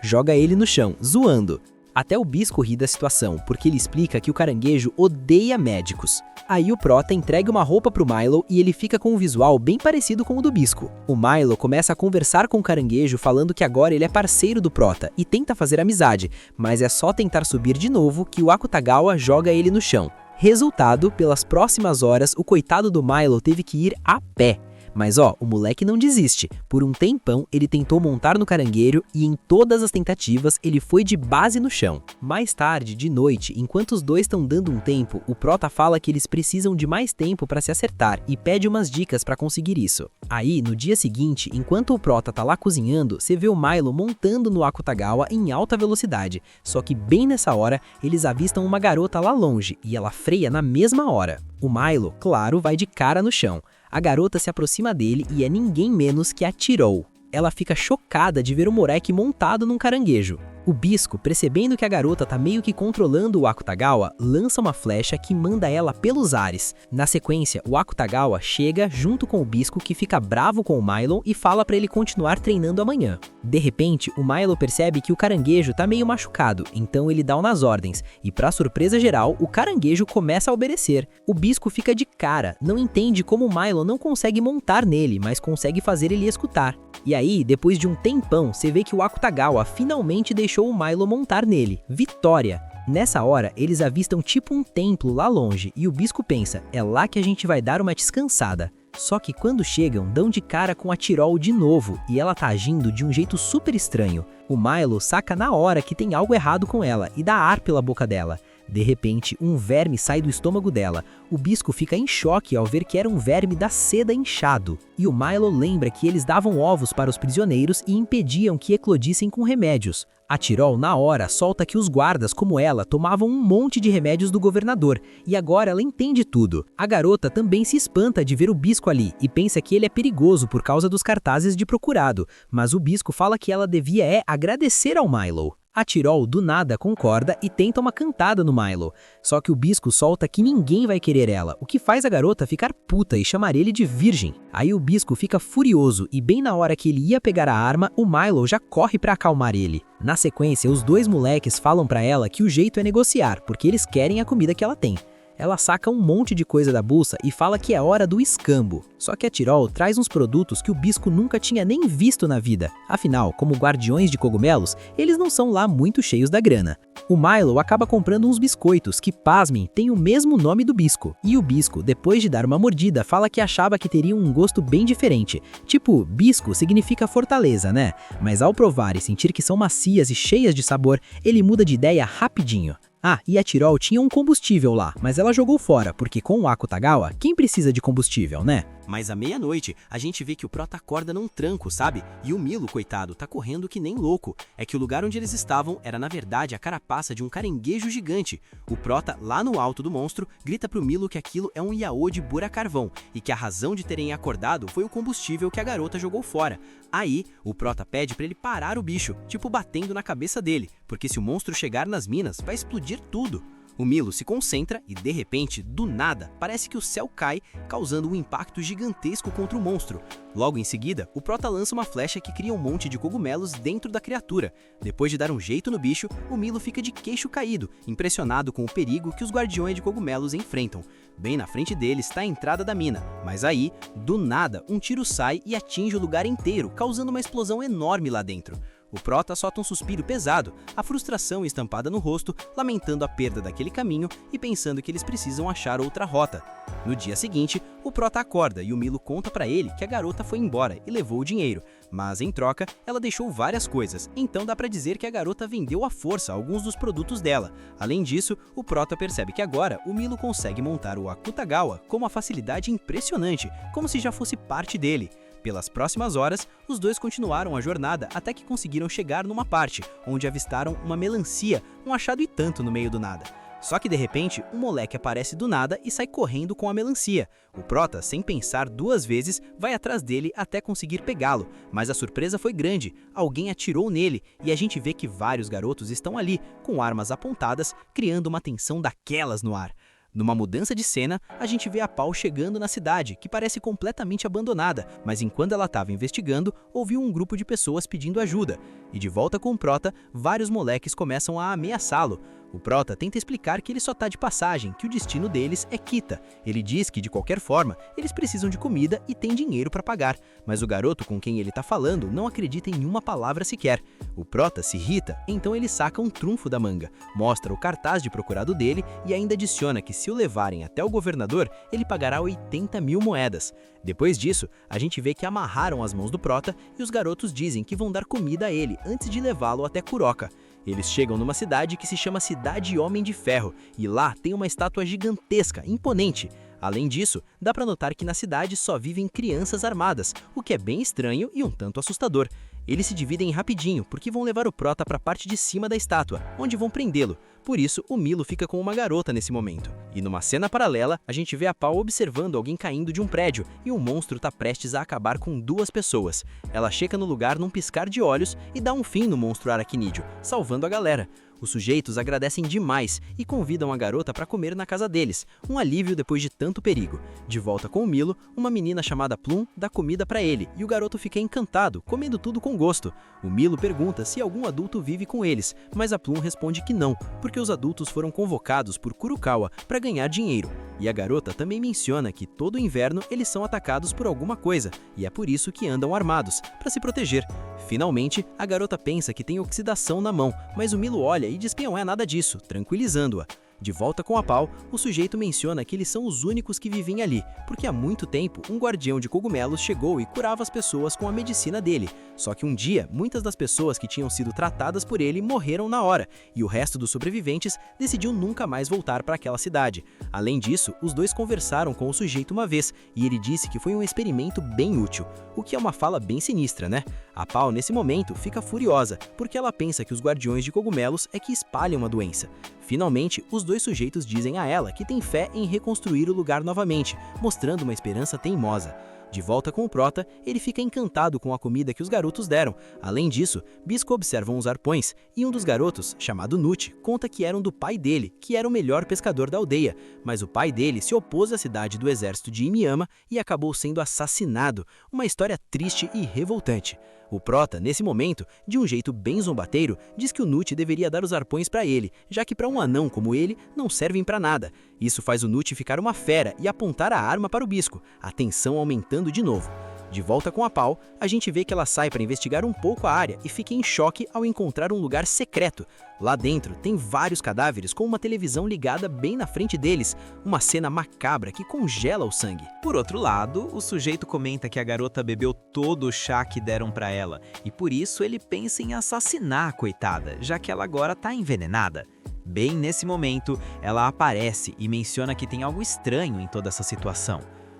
Speaker 4: joga ele no chão, zoando. Até o Bisco ri da situação, porque ele explica que o caranguejo odeia médicos. Aí o Prota entrega uma roupa pro Milo e ele fica com um visual bem parecido com o do Bisco. O Milo começa a conversar com o caranguejo falando que agora ele é parceiro do Prota e tenta fazer amizade, mas é só tentar subir de novo que o Akutagawa joga ele no chão. Resultado, pelas próximas horas, o coitado do Milo teve que ir a pé. Mas o moleque não desiste. Por um tempão, ele tentou montar no caranguejo e em todas as tentativas, ele foi de base no chão. Mais tarde, de noite, enquanto os dois estão dando um tempo, o Prota fala que eles precisam de mais tempo para se acertar e pede umas dicas para conseguir isso. Aí, no dia seguinte, enquanto o Prota tá lá cozinhando, você vê o Milo montando no Akutagawa em alta velocidade. Só que bem nessa hora, eles avistam uma garota lá longe e ela freia na mesma hora. O Milo, claro, vai de cara no chão. A garota se aproxima dele e é ninguém menos que a Tirol. Ela fica chocada de ver o moleque montado num caranguejo. O Bisco, percebendo que a garota tá meio que controlando o Akutagawa, lança uma flecha que manda ela pelos ares. Na sequência, o Akutagawa chega junto com o Bisco, que fica bravo com o Milo e fala pra ele continuar treinando amanhã. De repente, o Milo percebe que o caranguejo tá meio machucado, então ele dá umas ordens, e pra surpresa geral, o caranguejo começa a obedecer. O Bisco fica de cara, não entende como o Milo não consegue montar nele, mas consegue fazer ele escutar. E aí, depois de um tempão, você vê que o Akutagawa finalmente deixou o Milo montar nele. Vitória! Nessa hora, eles avistam tipo um templo lá longe, e o Bisco pensa, é lá que a gente vai dar uma descansada. Só que quando chegam, dão de cara com a Tirol de novo, e ela tá agindo de um jeito super estranho. O Milo saca na hora que tem algo errado com ela, e dá ar pela boca dela. De repente, um verme sai do estômago dela. O Bisco fica em choque ao ver que era um verme da seda inchado. E o Milo lembra que eles davam ovos para os prisioneiros e impediam que eclodissem com remédios. A Tirol, na hora, solta que os guardas, como ela, tomavam um monte de remédios do governador, e agora ela entende tudo. A garota também se espanta de ver o Bisco ali, e pensa que ele é perigoso por causa dos cartazes de procurado, mas o Bisco fala que ela devia agradecer ao Milo. A Tirol, do nada, concorda e tenta uma cantada no Milo. Só que o Bisco solta que ninguém vai querer ela, o que faz a garota ficar puta e chamar ele de virgem. Aí o Bisco fica furioso e bem na hora que ele ia pegar a arma, o Milo já corre pra acalmar ele. Na sequência, os dois moleques falam pra ela que o jeito é negociar, porque eles querem a comida que ela tem. Ela saca um monte de coisa da bolsa e fala que é hora do escambo. Só que a Tirol traz uns produtos que o Bisco nunca tinha nem visto na vida. Afinal, como guardiões de cogumelos, eles não são lá muito cheios da grana. O Milo acaba comprando uns biscoitos que, pasmem, têm o mesmo nome do Bisco. E o Bisco, depois de dar uma mordida, fala que achava que teriam um gosto bem diferente. Tipo, Bisco significa fortaleza, né? Mas ao provar e sentir que são macias e cheias de sabor, ele muda de ideia rapidinho. Ah, e a Tirol tinha um combustível lá, mas ela jogou fora, porque com o Akutagawa, quem precisa de combustível, né?
Speaker 1: Mas à meia-noite, a gente vê que o Prota acorda num tranco, sabe? E o Milo, coitado, tá correndo que nem louco. É que o lugar onde eles estavam era na verdade a carapaça de um caranguejo gigante. O Prota, lá no alto do monstro, grita pro Milo que aquilo é um yaô de buracarvão e que a razão de terem acordado foi o combustível que a garota jogou fora. Aí, o Prota pede pra ele parar o bicho, tipo batendo na cabeça dele, porque se o monstro chegar nas minas, vai explodir tudo. O Milo se concentra e, de repente, do nada, parece que o céu cai, causando um impacto gigantesco contra o monstro. Logo em seguida, o Prota lança uma flecha que cria um monte de cogumelos dentro da criatura. Depois de dar um jeito no bicho, o Milo fica de queixo caído, impressionado com o perigo que os guardiões de cogumelos enfrentam. Bem na frente deles está a entrada da mina, mas aí, do nada, um tiro sai e atinge o lugar inteiro, causando uma explosão enorme lá dentro. O Prota solta um suspiro pesado, a frustração estampada no rosto, lamentando a perda daquele caminho e pensando que eles precisam achar outra rota. No dia seguinte, o Prota acorda e o Milo conta pra ele que a garota foi embora e levou o dinheiro, mas em troca, ela deixou várias coisas, então dá pra dizer que a garota vendeu à força alguns dos produtos dela. Além disso, o Prota percebe que agora o Milo consegue montar o Akutagawa com uma facilidade impressionante, como se já fosse parte dele. Pelas próximas horas, os dois continuaram a jornada até que conseguiram chegar numa parte, onde avistaram uma melancia, um achado e tanto no meio do nada. Só que de repente, um moleque aparece do nada e sai correndo com a melancia. O Prota, sem pensar duas vezes, vai atrás dele até conseguir pegá-lo, mas a surpresa foi grande, alguém atirou nele e a gente vê que vários garotos estão ali, com armas apontadas, criando uma tensão daquelas no ar. Numa mudança de cena, a gente vê a Pau chegando na cidade, que parece completamente abandonada, mas enquanto ela estava investigando, ouviu um grupo de pessoas pedindo ajuda. E de volta com o Prota, vários moleques começam a ameaçá-lo. O Prota tenta explicar que ele só tá de passagem, que o destino deles é Kita. Ele diz que, de qualquer forma, eles precisam de comida e têm dinheiro para pagar, mas o garoto com quem ele tá falando não acredita em uma palavra sequer. O Prota se irrita, então ele saca um trunfo da manga, mostra o cartaz de procurado dele e ainda adiciona que se o levarem até o governador, ele pagará 80 mil moedas. Depois disso, a gente vê que amarraram as mãos do Prota e os garotos dizem que vão dar comida a ele antes de levá-lo até Kuroka. Eles chegam numa cidade que se chama Cidade Homem de Ferro, e lá tem uma estátua gigantesca, imponente. Além disso, dá pra notar que na cidade só vivem crianças armadas, o que é bem estranho e um tanto assustador.
Speaker 4: Eles se dividem rapidinho, porque vão levar o Prota para a parte de cima da estátua, onde vão prendê-lo. Por isso, o Milo fica com uma garota nesse momento. E numa cena paralela, a gente vê a Pau observando alguém caindo de um prédio, e um monstro tá prestes a acabar com 2 pessoas. Ela chega no lugar num piscar de olhos e dá um fim no monstro aracnídeo, salvando a galera. Os sujeitos agradecem demais e convidam a garota para comer na casa deles, um alívio depois de tanto perigo. De volta com o Milo, uma menina chamada Plum dá comida para ele e o garoto fica encantado, comendo tudo com gosto. O Milo pergunta se algum adulto vive com eles, mas a Plum responde que não, porque os adultos foram convocados por Kurukawa para ganhar dinheiro. E a garota também menciona que todo inverno eles são atacados por alguma coisa, e é por isso que andam armados, para se proteger. Finalmente, a garota pensa que tem oxidação na mão, mas o Milo olha e diz que não é nada disso, tranquilizando-a. De volta com a Pau, o sujeito menciona que eles são os únicos que vivem ali, porque há muito tempo um guardião de cogumelos chegou e curava as pessoas com a medicina dele. Só que um dia, muitas das pessoas que tinham sido tratadas por ele morreram na hora, e o resto dos sobreviventes decidiu nunca mais voltar para aquela cidade. Além disso, os dois conversaram com o sujeito uma vez, e ele disse que foi um experimento bem útil, o que é uma fala bem sinistra, né? A Pau, nesse momento, fica furiosa, porque ela pensa que os guardiões de cogumelos é que espalham a doença. Finalmente, os 2 sujeitos dizem a ela que tem fé em reconstruir o lugar novamente, mostrando uma esperança teimosa. De volta com o Prota, ele fica encantado com a comida que os garotos deram. Além disso, Bisco observa uns arpões e um dos garotos, chamado Nut, conta que eram do pai dele, que era o melhor pescador da aldeia, mas o pai dele se opôs à cidade do exército de Imiyama e acabou sendo assassinado, uma história triste e revoltante. O Prota, nesse momento, de um jeito bem zombateiro, diz que o Nut deveria dar os arpões para ele, já que para um anão como ele, não servem para nada. Isso faz o Nut ficar uma fera e apontar a arma para o Bisco, a tensão aumentando de novo. De volta com a Pau, a gente vê que ela sai para investigar um pouco a área e fica em choque ao encontrar um lugar secreto. Lá dentro tem vários cadáveres com uma televisão ligada bem na frente deles, uma cena macabra que congela o sangue.
Speaker 2: Por outro lado, o sujeito comenta que a garota bebeu todo o chá que deram para ela, e por isso ele pensa em assassinar a coitada, já que ela agora tá envenenada. Bem nesse momento, ela aparece e menciona que tem algo estranho em toda essa situação.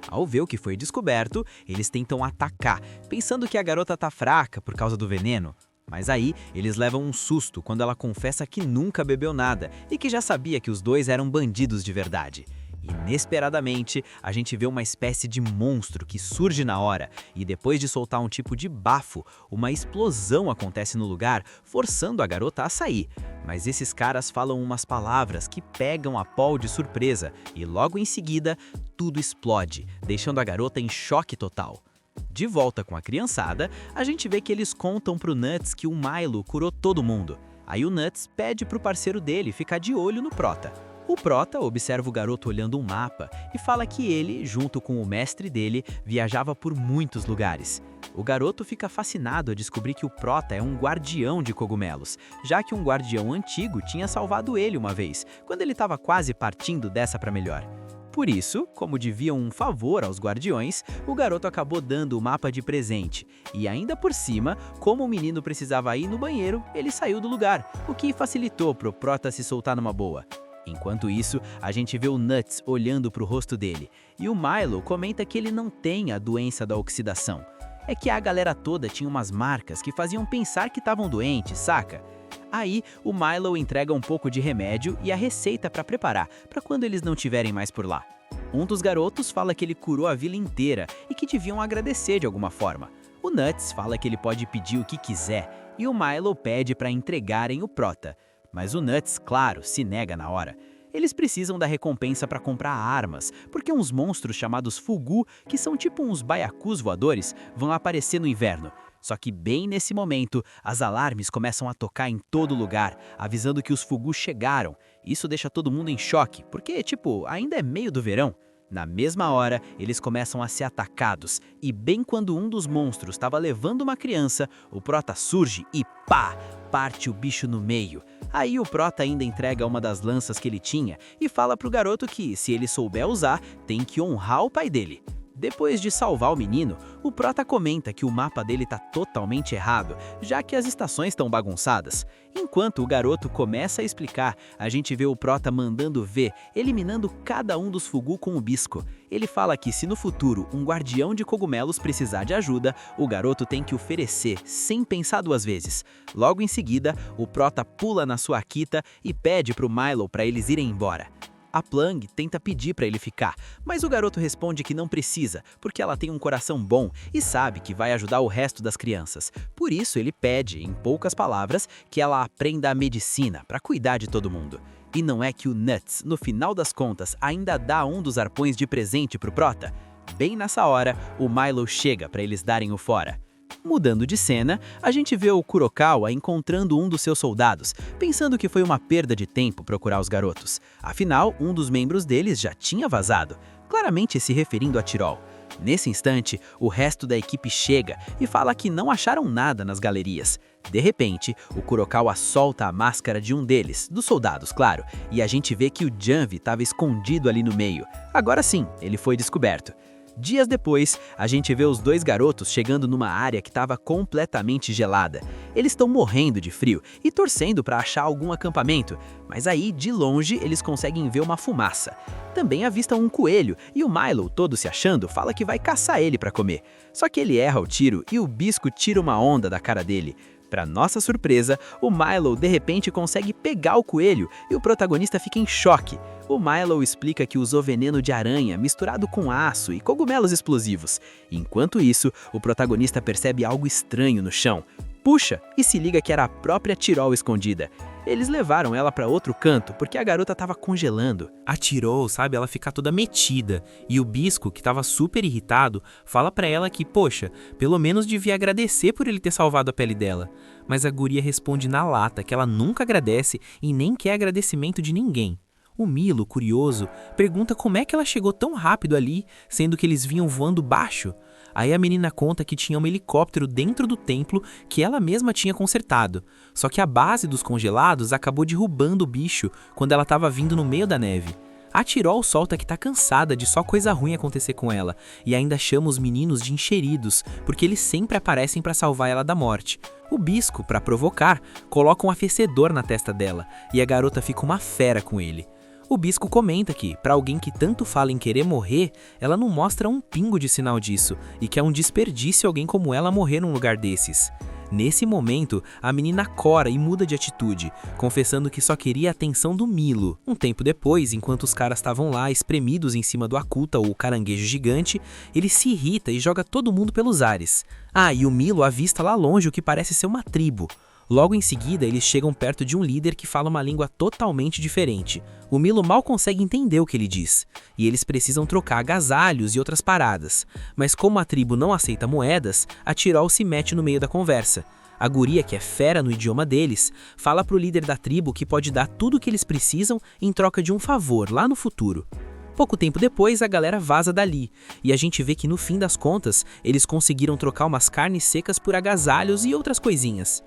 Speaker 2: Ao ver o que foi descoberto, eles tentam atacar, pensando que a garota tá fraca por causa do veneno. Mas aí, eles levam um susto quando ela confessa que nunca bebeu nada e que já sabia que os 2 eram bandidos de verdade. Inesperadamente, a gente vê uma espécie de monstro que surge na hora e depois de soltar um tipo de bafo, uma explosão acontece no lugar, forçando a garota a sair. Mas esses caras falam umas palavras que pegam a Paul de surpresa e logo em seguida, tudo explode, deixando a garota em choque total. De volta com a criançada, a gente vê que eles contam pro Nuts que o Milo curou todo mundo. Aí o Nuts pede pro parceiro dele ficar de olho no Prota. O Prota observa o garoto olhando um mapa e fala que ele, junto com o mestre dele, viajava por muitos lugares. O garoto fica fascinado a descobrir que o Prota é um guardião de cogumelos, já que um guardião antigo tinha salvado ele uma vez, quando ele estava quase partindo dessa para melhor. Por isso, como deviam um favor aos guardiões, o garoto acabou dando o mapa de presente. E ainda por cima, como o menino precisava ir no banheiro, ele saiu do lugar, o que facilitou pro Prota se soltar numa boa. Enquanto isso, a gente vê o Nuts olhando pro rosto dele, e o Milo comenta que ele não tem a doença da oxidação. É que a galera toda tinha umas marcas que faziam pensar que estavam doentes, saca? Aí, o Milo entrega um pouco de remédio e a receita para preparar, para quando eles não estiverem mais por lá. Um dos garotos fala que ele curou a vila inteira e que deviam agradecer de alguma forma. O Nuts fala que ele pode pedir o que quiser, e o Milo pede para entregarem o Prota. Mas o Nuts, claro, se nega na hora. Eles precisam da recompensa para comprar armas, porque uns monstros chamados Fugu, que são tipo uns baiacus voadores, vão aparecer no inverno. Só que bem nesse momento, as alarmes começam a tocar em todo lugar, avisando que os Fugu chegaram. Isso deixa todo mundo em choque, porque, ainda é meio do verão. Na mesma hora, eles começam a ser atacados, e bem quando um dos monstros estava levando uma criança, o Prota surge e pá! Parte o bicho no meio. Aí o Prota ainda entrega uma das lanças que ele tinha e fala pro garoto que, se ele souber usar, tem que honrar o pai dele. Depois de salvar o menino, o prota comenta que o mapa dele tá totalmente errado, já que as estações estão bagunçadas. Enquanto o garoto começa a explicar, a gente vê o prota mandando ver, eliminando cada um dos Fugu com o bisco. Ele fala que se no futuro um guardião de cogumelos precisar de ajuda, o garoto tem que oferecer, sem pensar duas vezes. Logo em seguida, o prota pula na sua Akita e pede pro Milo para eles irem embora. A Plung tenta pedir para ele ficar, mas o garoto responde que não precisa, porque ela tem um coração bom e sabe que vai ajudar o resto das crianças. Por isso ele pede, em poucas palavras, que ela aprenda a medicina para cuidar de todo mundo. E não é que o Nuts, no final das contas, ainda dá um dos arpões de presente pro prota? Bem nessa hora, o Milo chega para eles darem o fora. Mudando de cena, a gente vê o Kurokawa encontrando um dos seus soldados, pensando que foi uma perda de tempo procurar os garotos. Afinal, um dos membros deles já tinha vazado, claramente se referindo a Tirol. Nesse instante, o resto da equipe chega e fala que não acharam nada nas galerias. De repente, o Kurokawa solta a máscara de um deles, dos soldados, claro, e a gente vê que o Janvi estava escondido ali no meio. Agora sim, ele foi descoberto. Dias depois, a gente vê os dois garotos chegando numa área que estava completamente gelada. Eles estão morrendo de frio e torcendo para achar algum acampamento, mas aí, de longe, eles conseguem ver uma fumaça. Também avistam um coelho e o Milo, todo se achando, fala que vai caçar ele para comer. Só que ele erra o tiro e o bisco tira uma onda da cara dele. Para nossa surpresa, o Milo de repente consegue pegar o coelho e o protagonista fica em choque. O Milo explica que usou veneno de aranha misturado com aço e cogumelos explosivos. Enquanto isso, o protagonista percebe algo estranho no chão. Puxa e se liga que era a própria Tirol escondida. Eles levaram ela para outro canto porque a garota estava congelando.
Speaker 5: A Tirol, sabe, ela fica toda metida. E o Bisco, que estava super irritado, fala pra ela que, poxa, pelo menos devia agradecer por ele ter salvado a pele dela. Mas a guria responde na lata que ela nunca agradece e nem quer agradecimento de ninguém. O Milo, curioso, pergunta como é que ela chegou tão rápido ali, sendo que eles vinham voando baixo. Aí a menina conta que tinha um helicóptero dentro do templo que ela mesma tinha consertado. Só que a base dos congelados acabou derrubando o bicho quando ela estava vindo no meio da neve. A Tirol solta que tá cansada de só coisa ruim acontecer com ela e ainda chama os meninos de encheridos, porque eles sempre aparecem para salvar ela da morte. O Bisco, para provocar, coloca um aquecedor na testa dela e a garota fica uma fera com ele. O Bisco comenta que, para alguém que tanto fala em querer morrer, ela não mostra um pingo de sinal disso, e que é um desperdício alguém como ela morrer num lugar desses. Nesse momento, a menina cora e muda de atitude, confessando que só queria a atenção do Milo. Um tempo depois, enquanto os caras estavam lá espremidos em cima do Akuta ou caranguejo gigante, ele se irrita e joga todo mundo pelos ares. Ah, e o Milo avista lá longe o que parece ser uma tribo. Logo em seguida, eles chegam perto de um líder que fala uma língua totalmente diferente. O Milo mal consegue entender o que ele diz, e eles precisam trocar agasalhos e outras paradas. Mas como a tribo não aceita moedas, a Tirol se mete no meio da conversa. A guria, que é fera no idioma deles, fala pro líder da tribo que pode dar tudo o que eles precisam em troca de um favor lá no futuro. Pouco tempo depois, a galera vaza dali, e a gente vê que no fim das contas, eles conseguiram trocar umas carnes secas por agasalhos e outras coisinhas.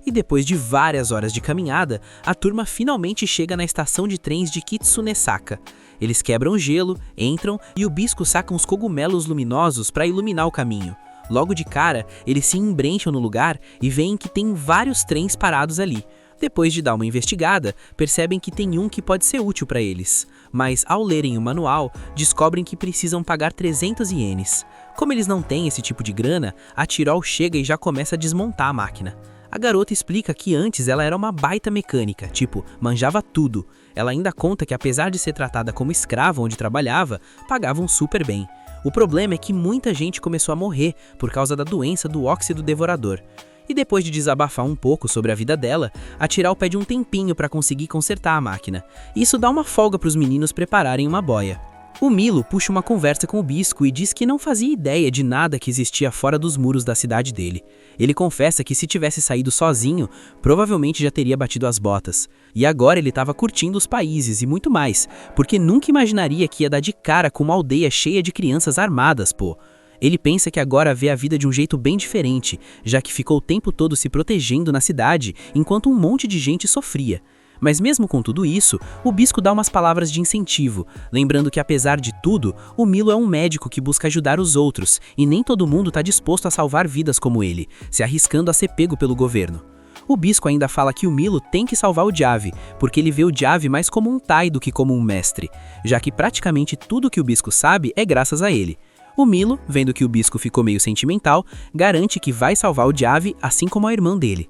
Speaker 5: E depois de várias horas de caminhada, a turma finalmente chega na estação de trens de Kitsunesaka. Eles quebram o gelo, entram e o Bisco saca uns cogumelos luminosos para iluminar o caminho. Logo de cara, eles se embrencham no lugar e veem que tem vários trens parados ali. Depois de dar uma investigada, percebem que tem um que pode ser útil para eles. Mas ao lerem o manual, descobrem que precisam pagar 300 ienes. Como eles não têm esse tipo de grana, a Tirol chega e já começa a desmontar a máquina. A garota explica que antes ela era uma baita mecânica, tipo, manjava tudo. Ela ainda conta que apesar de ser tratada como escrava onde trabalhava, pagavam super bem. O problema é que muita gente começou a morrer por causa da doença do óxido devorador. E depois de desabafar um pouco sobre a vida dela, a Tirol pede um tempinho para conseguir consertar a máquina. Isso dá uma folga para os meninos prepararem uma boia. O Milo puxa uma conversa com o Bisco e diz que não fazia ideia de nada que existia fora dos muros da cidade dele. Ele confessa que se tivesse saído sozinho, provavelmente já teria batido as botas. E agora ele estava curtindo os países e muito mais, porque nunca imaginaria que ia dar de cara com uma aldeia cheia de crianças armadas, pô. Ele pensa que agora vê a vida de um jeito bem diferente, já que ficou o tempo todo se protegendo na cidade, enquanto um monte de gente sofria.
Speaker 1: Mas mesmo com tudo isso, o Bisco dá umas palavras de incentivo, lembrando que apesar de tudo, o Milo é um médico que busca ajudar os outros, e nem todo mundo está disposto a salvar vidas como ele, se arriscando a ser pego pelo governo. O Bisco ainda fala que o Milo tem que salvar o Javi, porque ele vê o Javi mais como um tai do que como um mestre, já que praticamente tudo que o Bisco sabe é graças a ele. O Milo, vendo que o Bisco ficou meio sentimental, garante que vai salvar o Javi, assim como a irmã dele.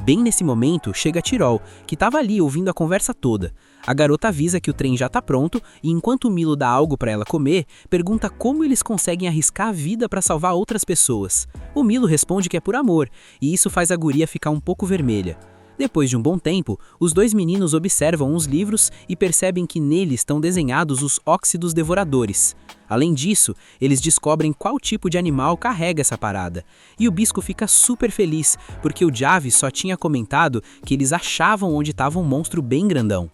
Speaker 1: Bem nesse momento, chega Tirol, que estava ali ouvindo a conversa toda. A garota avisa que o trem já está pronto e enquanto o Milo dá algo para ela comer, pergunta como eles conseguem arriscar a vida para salvar outras pessoas. O Milo responde que é por amor, e isso faz a guria ficar um pouco vermelha. Depois de um bom tempo, os dois meninos observam uns livros e percebem que neles estão desenhados os óxidos devoradores. Além disso, eles descobrem qual tipo de animal carrega essa parada. E o Bisco fica super feliz, porque o Javi só tinha comentado que eles achavam onde estava um monstro bem grandão.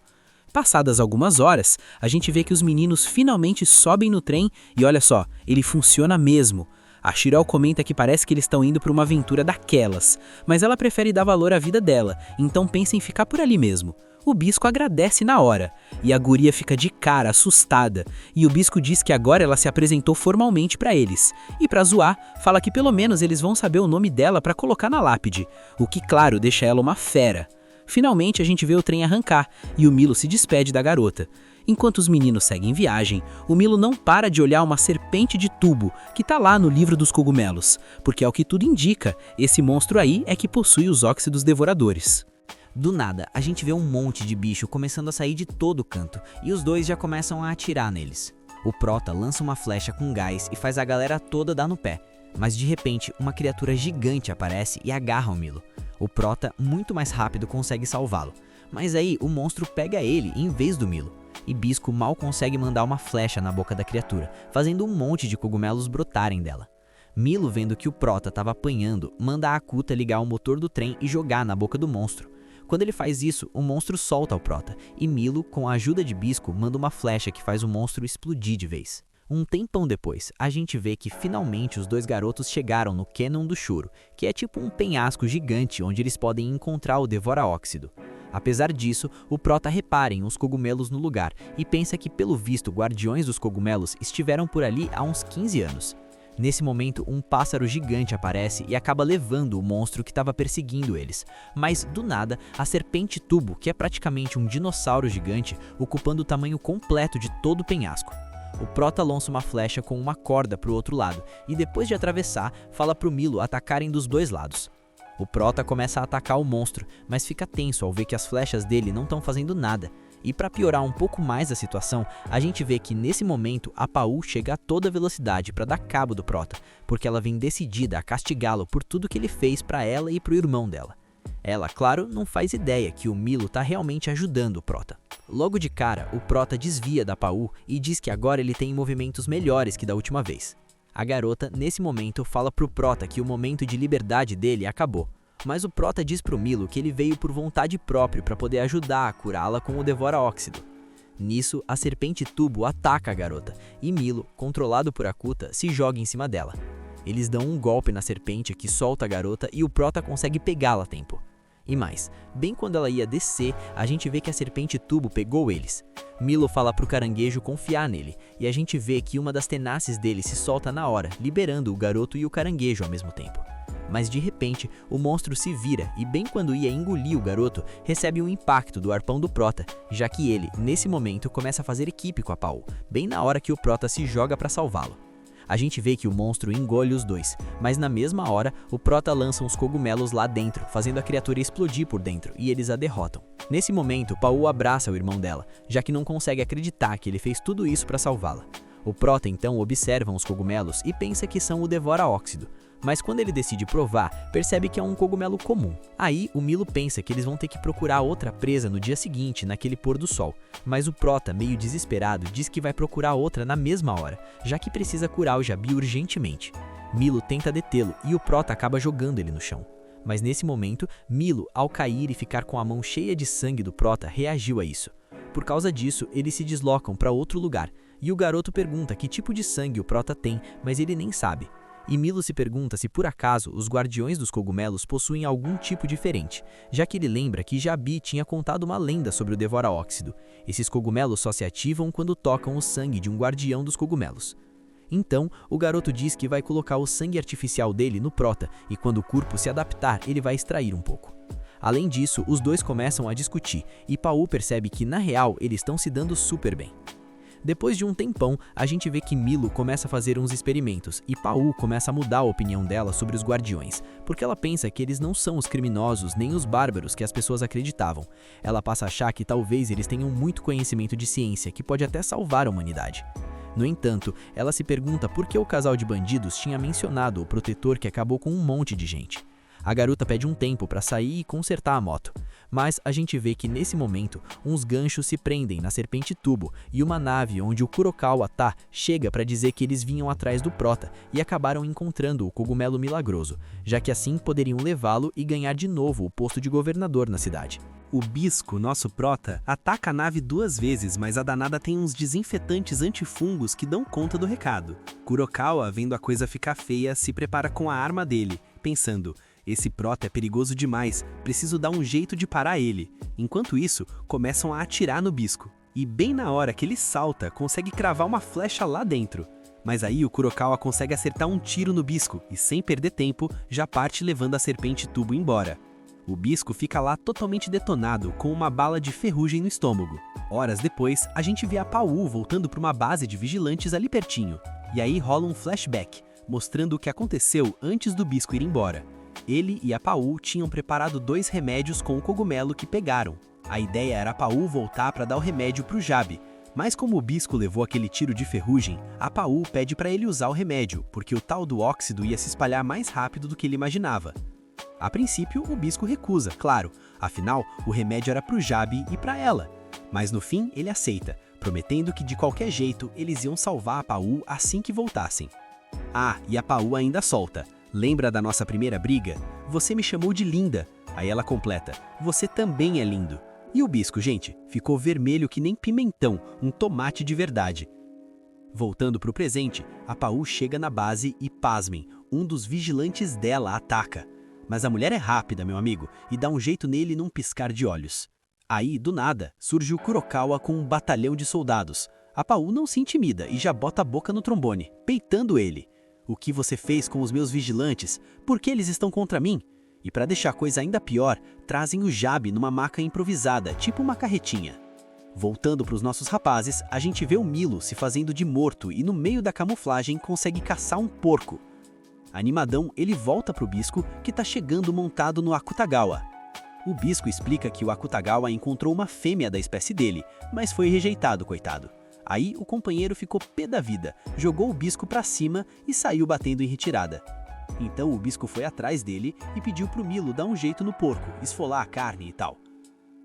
Speaker 1: Passadas algumas horas, a gente vê que os meninos finalmente sobem no trem e olha só, ele funciona mesmo. A Chirol comenta que parece que eles estão indo para uma aventura daquelas, mas ela prefere dar valor à vida dela, então pensa em ficar por ali mesmo. O Bisco agradece na hora, e a guria fica de cara, assustada, e o Bisco diz que agora ela se apresentou formalmente para eles. E para zoar, fala que pelo menos eles vão saber o nome dela para colocar na lápide, o que claro deixa ela uma fera. Finalmente a gente vê o trem arrancar, e o Milo se despede da garota. Enquanto os meninos seguem viagem, o Milo não para de olhar uma serpente de tubo, que tá lá no livro dos cogumelos, porque ao que tudo indica, esse monstro aí é que possui os óxidos devoradores.
Speaker 2: Do nada, a gente vê um monte de bicho começando a sair de todo canto, e os dois já começam a atirar neles. O Prota lança uma flecha com gás e faz a galera toda dar no pé, mas de repente uma criatura gigante aparece e agarra o Milo. O Prota, muito mais rápido, consegue salvá-lo, mas aí o monstro pega ele em vez do Milo. E Bisco mal consegue mandar uma flecha na boca da criatura, fazendo um monte de cogumelos brotarem dela. Milo, vendo que o Prota estava apanhando, manda a Akuta ligar o motor do trem e jogar na boca do monstro. Quando ele faz isso, o monstro solta o Prota, e Milo, com a ajuda de Bisco, manda uma flecha que faz o monstro explodir de vez. Um tempão depois, a gente vê que finalmente os dois garotos chegaram no Canon do Choro, que é tipo um penhasco gigante onde eles podem encontrar o Devora-Óxido. Apesar disso, o Prota repara em uns cogumelos no lugar e pensa que, pelo visto, guardiões dos cogumelos estiveram por ali há uns 15 anos. Nesse momento, um pássaro gigante aparece e acaba levando o monstro que estava perseguindo eles. Mas, do nada, a serpente tubo, que é praticamente um dinossauro gigante, ocupando o tamanho completo de todo o penhasco. O Prota lança uma flecha com uma corda para o outro lado e, depois de atravessar, fala pro Milo atacarem dos dois lados. O Prota começa a atacar o monstro, mas fica tenso ao ver que as flechas dele não estão fazendo nada. E para piorar um pouco mais a situação, a gente vê que nesse momento a Paul chega a toda velocidade para dar cabo do Prota, porque ela vem decidida a castigá-lo por tudo que ele fez para ela e pro irmão dela. Ela, claro, não faz ideia que o Milo tá realmente ajudando o Prota. Logo de cara, o Prota desvia da Paul e diz que agora ele tem movimentos melhores que da última vez. A garota, nesse momento, fala pro Prota que o momento de liberdade dele acabou. Mas o Prota diz pro Milo que ele veio por vontade própria para poder ajudar a curá-la com o Devora-Óxido. Nisso, a serpente tubo ataca a garota, e Milo, controlado por Akuta, se joga em cima dela. Eles dão um golpe na serpente que solta a garota e o Prota consegue pegá-la a tempo. E mais, bem quando ela ia descer, a gente vê que a serpente tubo pegou eles. Milo fala pro caranguejo confiar nele, e a gente vê que uma das tenaces dele se solta na hora, liberando o garoto e o caranguejo ao mesmo tempo. Mas de repente, o monstro se vira e bem quando ia engolir o garoto, recebe um impacto do arpão do Prota, já que ele, nesse momento, começa a fazer equipe com a Paul, bem na hora que o Prota se joga para salvá-lo. A gente vê que o monstro engole os dois, mas na mesma hora, o Prota lança uns cogumelos lá dentro, fazendo a criatura explodir por dentro, e eles a derrotam. Nesse momento, Paul abraça o irmão dela, já que não consegue acreditar que ele fez tudo isso para salvá-la. O Prota então observa os cogumelos e pensa que são o Devora-Óxido, mas quando ele decide provar, percebe que é um cogumelo comum. Aí, o Milo pensa que eles vão ter que procurar outra presa no dia seguinte, naquele pôr do sol. Mas o Prota, meio desesperado, diz que vai procurar outra na mesma hora, já que precisa curar o Jabi urgentemente. Milo tenta detê-lo e o Prota acaba jogando ele no chão. Mas nesse momento, Milo, ao cair e ficar com a mão cheia de sangue do Prota, reagiu a isso. Por causa disso, eles se deslocam para outro lugar, e o garoto pergunta que tipo de sangue o Prota tem, mas ele nem sabe. E Milo se pergunta se por acaso os guardiões dos cogumelos possuem algum tipo diferente, já que ele lembra que Jabi tinha contado uma lenda sobre o Devora-Óxido. Esses cogumelos só se ativam quando tocam o sangue de um guardião dos cogumelos. Então, o garoto diz que vai colocar o sangue artificial dele no Prota e quando o corpo se adaptar, ele vai extrair um pouco. Além disso, os dois começam a discutir e Paul percebe que, na real, eles estão se dando super bem. Depois de um tempão, a gente vê que Milo começa a fazer uns experimentos e Paul começa a mudar a opinião dela sobre os guardiões, porque ela pensa que eles não são os criminosos nem os bárbaros que as pessoas acreditavam. Ela passa a achar que talvez eles tenham muito conhecimento de ciência que pode até salvar a humanidade. No entanto, ela se pergunta por que o casal de bandidos tinha mencionado o protetor que acabou com um monte de gente. A garota pede um tempo para sair e consertar a moto, mas a gente vê que nesse momento, uns ganchos se prendem na serpente tubo e uma nave onde o Kurokawa tá chega para dizer que eles vinham atrás do Prota e acabaram encontrando o cogumelo milagroso, já que assim poderiam levá-lo e ganhar de novo o posto de governador na cidade.
Speaker 1: O Bisco, nosso prota, ataca a nave 2 vezes, mas a danada tem uns desinfetantes antifungos que dão conta do recado. Kurokawa, vendo a coisa ficar feia, se prepara com a arma dele, pensando: esse prota é perigoso demais, preciso dar um jeito de parar ele. Enquanto isso, começam a atirar no Bisco. E bem na hora que ele salta, consegue cravar uma flecha lá dentro. Mas aí o Kurokawa consegue acertar um tiro no Bisco e, sem perder tempo, já parte levando a serpente tubo embora. O Bisco fica lá totalmente detonado, com uma bala de ferrugem no estômago. Horas depois, a gente vê a Paul voltando para uma base de vigilantes ali pertinho. E aí rola um flashback, mostrando o que aconteceu antes do Bisco ir embora. Ele e a Paul tinham preparado 2 remédios com o cogumelo que pegaram. A ideia era a Paul voltar para dar o remédio pro Jabi, mas como o Bisco levou aquele tiro de ferrugem, a Paul pede para ele usar o remédio, porque o tal do óxido ia se espalhar mais rápido do que ele imaginava. A princípio, o Bisco recusa, claro, afinal, o remédio era pro Jabi e para ela. Mas no fim, ele aceita, prometendo que de qualquer jeito eles iam salvar a Paul assim que voltassem. Ah, e a Paul ainda solta: lembra da nossa primeira briga? Você me chamou de linda. Aí ela completa: você também é lindo. E o Bisco, gente, ficou vermelho que nem pimentão, um tomate de verdade. Voltando pro presente, a Paul chega na base e, pasmem, um dos vigilantes dela ataca. Mas a mulher é rápida, meu amigo, e dá um jeito nele num piscar de olhos. Aí, do nada, surge o Kurokawa com um batalhão de soldados. A Paul não se intimida e já bota a boca no trombone, peitando ele. O que você fez com os meus vigilantes? Por que eles estão contra mim? E para deixar a coisa ainda pior, trazem o Jabi numa maca improvisada, tipo uma carretinha. Voltando para os nossos rapazes, a gente vê o Milo se fazendo de morto e no meio da camuflagem consegue caçar um porco. Animadão, ele volta pro Bisco, que tá chegando montado no Akutagawa. O Bisco explica que o Akutagawa encontrou uma fêmea da espécie dele, mas foi rejeitado, coitado. Aí o companheiro ficou pé da vida, jogou o Bisco pra cima e saiu batendo em retirada. Então o Bisco foi atrás dele e pediu pro Milo dar um jeito no porco, esfolar a carne e tal.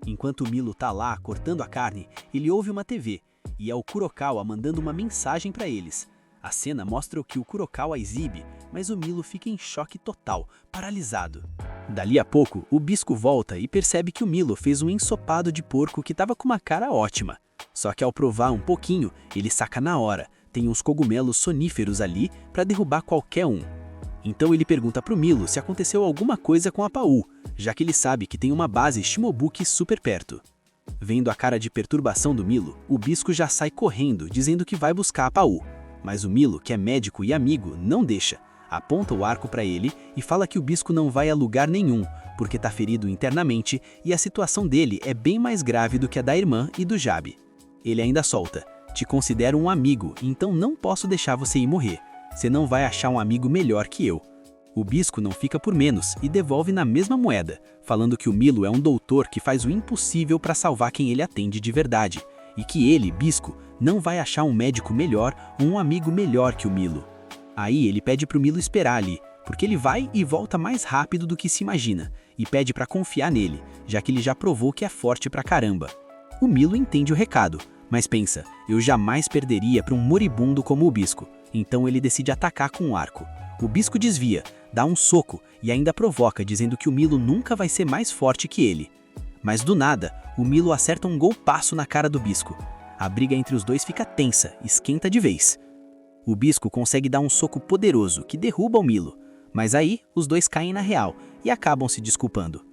Speaker 1: Enquanto o Milo tá lá cortando a carne, ele ouve uma TV, e é o Kurokawa mandando uma mensagem pra eles. A cena mostra o que o Kurokawa exibe, mas o Milo fica em choque total, paralisado. Dali a pouco, o Bisco volta e percebe que o Milo fez um ensopado de porco que tava com uma cara ótima. Só que ao provar um pouquinho, ele saca na hora, tem uns cogumelos soníferos ali para derrubar qualquer um. Então ele pergunta pro Milo se aconteceu alguma coisa com a Paul, já que ele sabe que tem uma base Shimobuki super perto. Vendo a cara de perturbação do Milo, o Bisco já sai correndo, dizendo que vai buscar a Paul. Mas o Milo, que é médico e amigo, não deixa. Aponta o arco para ele e fala que o Bisco não vai a lugar nenhum, porque tá ferido internamente e a situação dele é bem mais grave do que a da irmã e do Jabi. Ele ainda solta: te considero um amigo, então não posso deixar você ir morrer. Você não vai achar um amigo melhor que eu. O Bisco não fica por menos e devolve na mesma moeda, falando que o Milo é um doutor que faz o impossível para salvar quem ele atende de verdade, e que ele, Bisco, não vai achar um médico melhor ou um amigo melhor que o Milo. Aí ele pede pro Milo esperar ali, porque ele vai e volta mais rápido do que se imagina, e pede para confiar nele, já que ele já provou que é forte pra caramba. O Milo entende o recado, mas pensa: eu jamais perderia para um moribundo como o Bisco, então ele decide atacar com um arco. O Bisco desvia, dá um soco e ainda provoca, dizendo que o Milo nunca vai ser mais forte que ele. Mas do nada, o Milo acerta um golpaço na cara do Bisco. A briga entre os dois fica tensa, esquenta de vez.
Speaker 2: O Bisco consegue dar um soco poderoso que derruba o Milo, mas aí os dois caem na real e acabam se desculpando.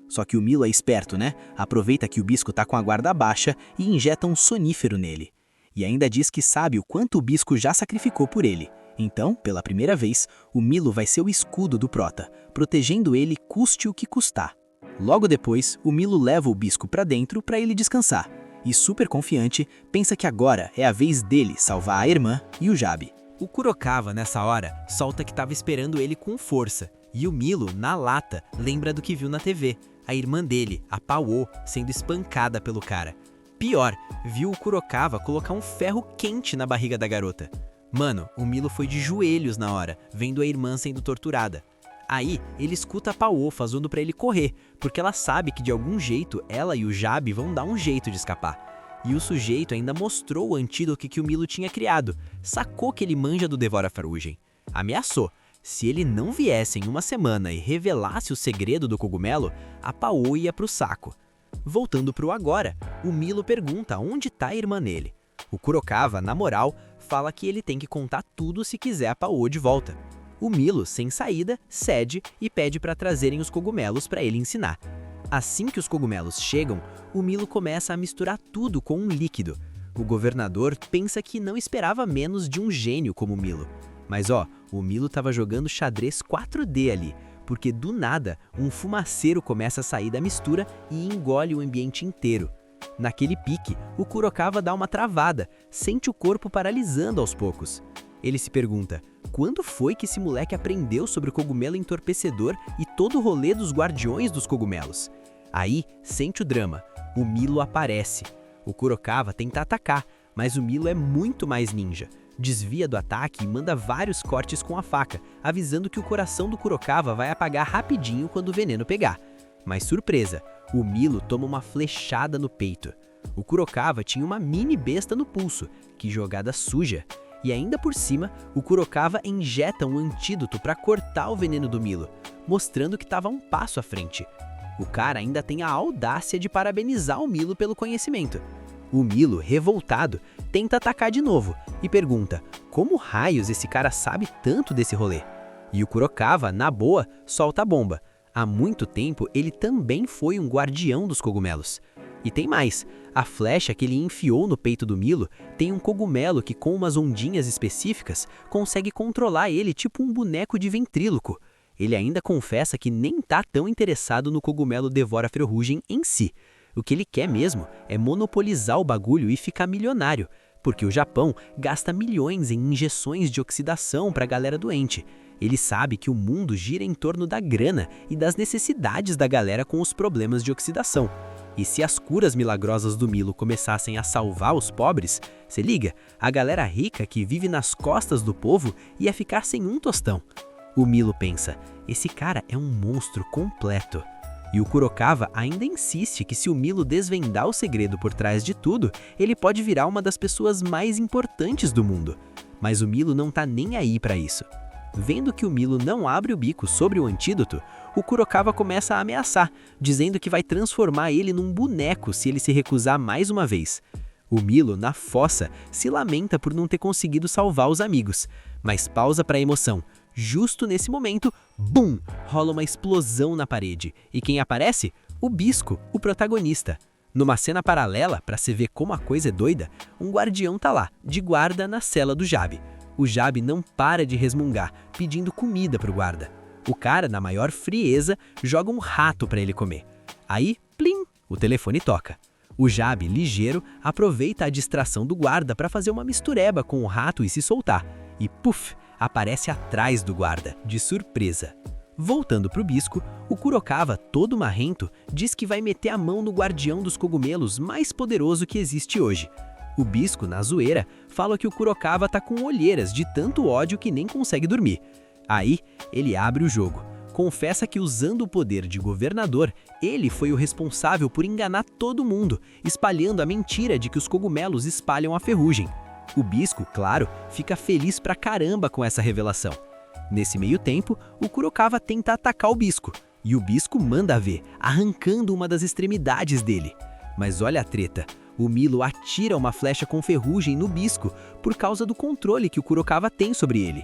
Speaker 2: Só que o Milo é esperto, né? Aproveita que o Bisco tá com a guarda baixa e injeta um sonífero nele. E ainda diz que sabe o quanto o Bisco já sacrificou por ele. Então, pela primeira vez, o Milo vai ser o escudo do Prota, protegendo ele custe o que custar. Logo depois, o Milo leva o Bisco pra dentro pra ele descansar. E super confiante, pensa que agora é a vez dele salvar a irmã e o Jabe.
Speaker 3: O Kurokawa, nessa hora, solta que estava esperando ele com força. E o Milo, na lata, lembra do que viu na TV. A irmã dele, a Pawo, sendo espancada pelo cara. Pior, viu o Kurokawa colocar um ferro quente na barriga da garota. Mano, o Milo foi de joelhos na hora, vendo a irmã sendo torturada. Aí, ele escuta a Pawo fazendo pra ele correr, porque ela sabe que de algum jeito ela e o Jabe vão dar um jeito de escapar. E o sujeito ainda mostrou o antídoto que o Milo tinha criado, sacou que ele manja do Devora-Ferrugem. Ameaçou. Se ele não viesse em uma semana e revelasse o segredo do cogumelo, a Pawo ia pro saco. Voltando pro agora, o Milo pergunta onde tá a irmã nele. O Kurokawa, na moral, fala que ele tem que contar tudo se quiser a Pawo de volta. O Milo, sem saída, cede e pede para trazerem os cogumelos para ele ensinar. Assim que os cogumelos chegam, o Milo começa a misturar tudo com um líquido. O governador pensa que não esperava menos de um gênio como o Milo. Mas o Milo estava jogando xadrez 4D ali, porque do nada um fumaceiro começa a sair da mistura e engole o ambiente inteiro. Naquele pique, o Kurokawa dá uma travada, sente o corpo paralisando aos poucos. Ele se pergunta, quando foi que esse moleque aprendeu sobre o cogumelo entorpecedor e todo o rolê dos guardiões dos cogumelos? Aí, sente o drama, o Milo aparece. O Kurokawa tenta atacar, mas o Milo é muito mais ninja. Desvia do ataque e manda vários cortes com a faca, avisando que o coração do Kurokawa vai apagar rapidinho quando o veneno pegar. Mas surpresa, o Milo toma uma flechada no peito. O Kurokawa tinha uma mini besta no pulso, que jogada suja. E ainda por cima, o Kurokawa injeta um antídoto para cortar o veneno do Milo, mostrando que estava um passo à frente. O cara ainda tem a audácia de parabenizar o Milo pelo conhecimento. O Milo, revoltado, tenta atacar de novo e pergunta como raios esse cara sabe tanto desse rolê. E o Kurokawa, na boa, solta a bomba. Há muito tempo ele também foi um guardião dos cogumelos. E tem mais, a flecha que ele enfiou no peito do Milo tem um cogumelo que com umas ondinhas específicas consegue controlar ele tipo um boneco de ventríloco. Ele ainda confessa que nem tá tão interessado no cogumelo Devora-Ferrugem em si. O que ele quer mesmo é monopolizar o bagulho e ficar milionário, porque o Japão gasta milhões em injeções de oxidação pra galera doente. Ele sabe que o mundo gira em torno da grana e das necessidades da galera com os problemas de oxidação. E se as curas milagrosas do Milo começassem a salvar os pobres, se liga, a galera rica que vive nas costas do povo ia ficar sem um tostão. O Milo pensa, esse cara é um monstro completo. E o Kurokawa ainda insiste que se o Milo desvendar o segredo por trás de tudo, ele pode virar uma das pessoas mais importantes do mundo. Mas o Milo não tá nem aí pra isso. Vendo que o Milo não abre o bico sobre o antídoto, o Kurokawa começa a ameaçar, dizendo que vai transformar ele num boneco se ele se recusar mais uma vez. O Milo, na fossa, se lamenta por não ter conseguido salvar os amigos, mas pausa pra emoção. Justo nesse momento, bum, rola uma explosão na parede. E quem aparece? O Bisco, o protagonista. Numa cena paralela, pra se ver como a coisa é doida, um guardião tá lá, de guarda na cela do Jabe. O Jabe não para de resmungar, pedindo comida pro guarda. O cara, na maior frieza, joga um rato pra ele comer. Aí, plim, o telefone toca. O Jabe, ligeiro, aproveita a distração do guarda pra fazer uma mistureba com o rato e se soltar. E puf, aparece atrás do guarda, de surpresa. Voltando pro Bisco, o Kurokawa, todo marrento, diz que vai meter a mão no guardião dos cogumelos mais poderoso que existe hoje. O Bisco, na zoeira, fala que o Kurokawa tá com olheiras de tanto ódio que nem consegue dormir. Aí, ele abre o jogo. Confessa que usando o poder de governador, ele foi o responsável por enganar todo mundo, espalhando a mentira de que os cogumelos espalham a ferrugem. O Bisco, claro, fica feliz pra caramba com essa revelação. Nesse meio tempo, o Kurokawa tenta atacar o Bisco, e o Bisco manda ver, arrancando uma das extremidades dele. Mas olha a treta,
Speaker 2: o Milo atira uma flecha com ferrugem no Bisco por causa do controle que o Kurokawa tem sobre ele.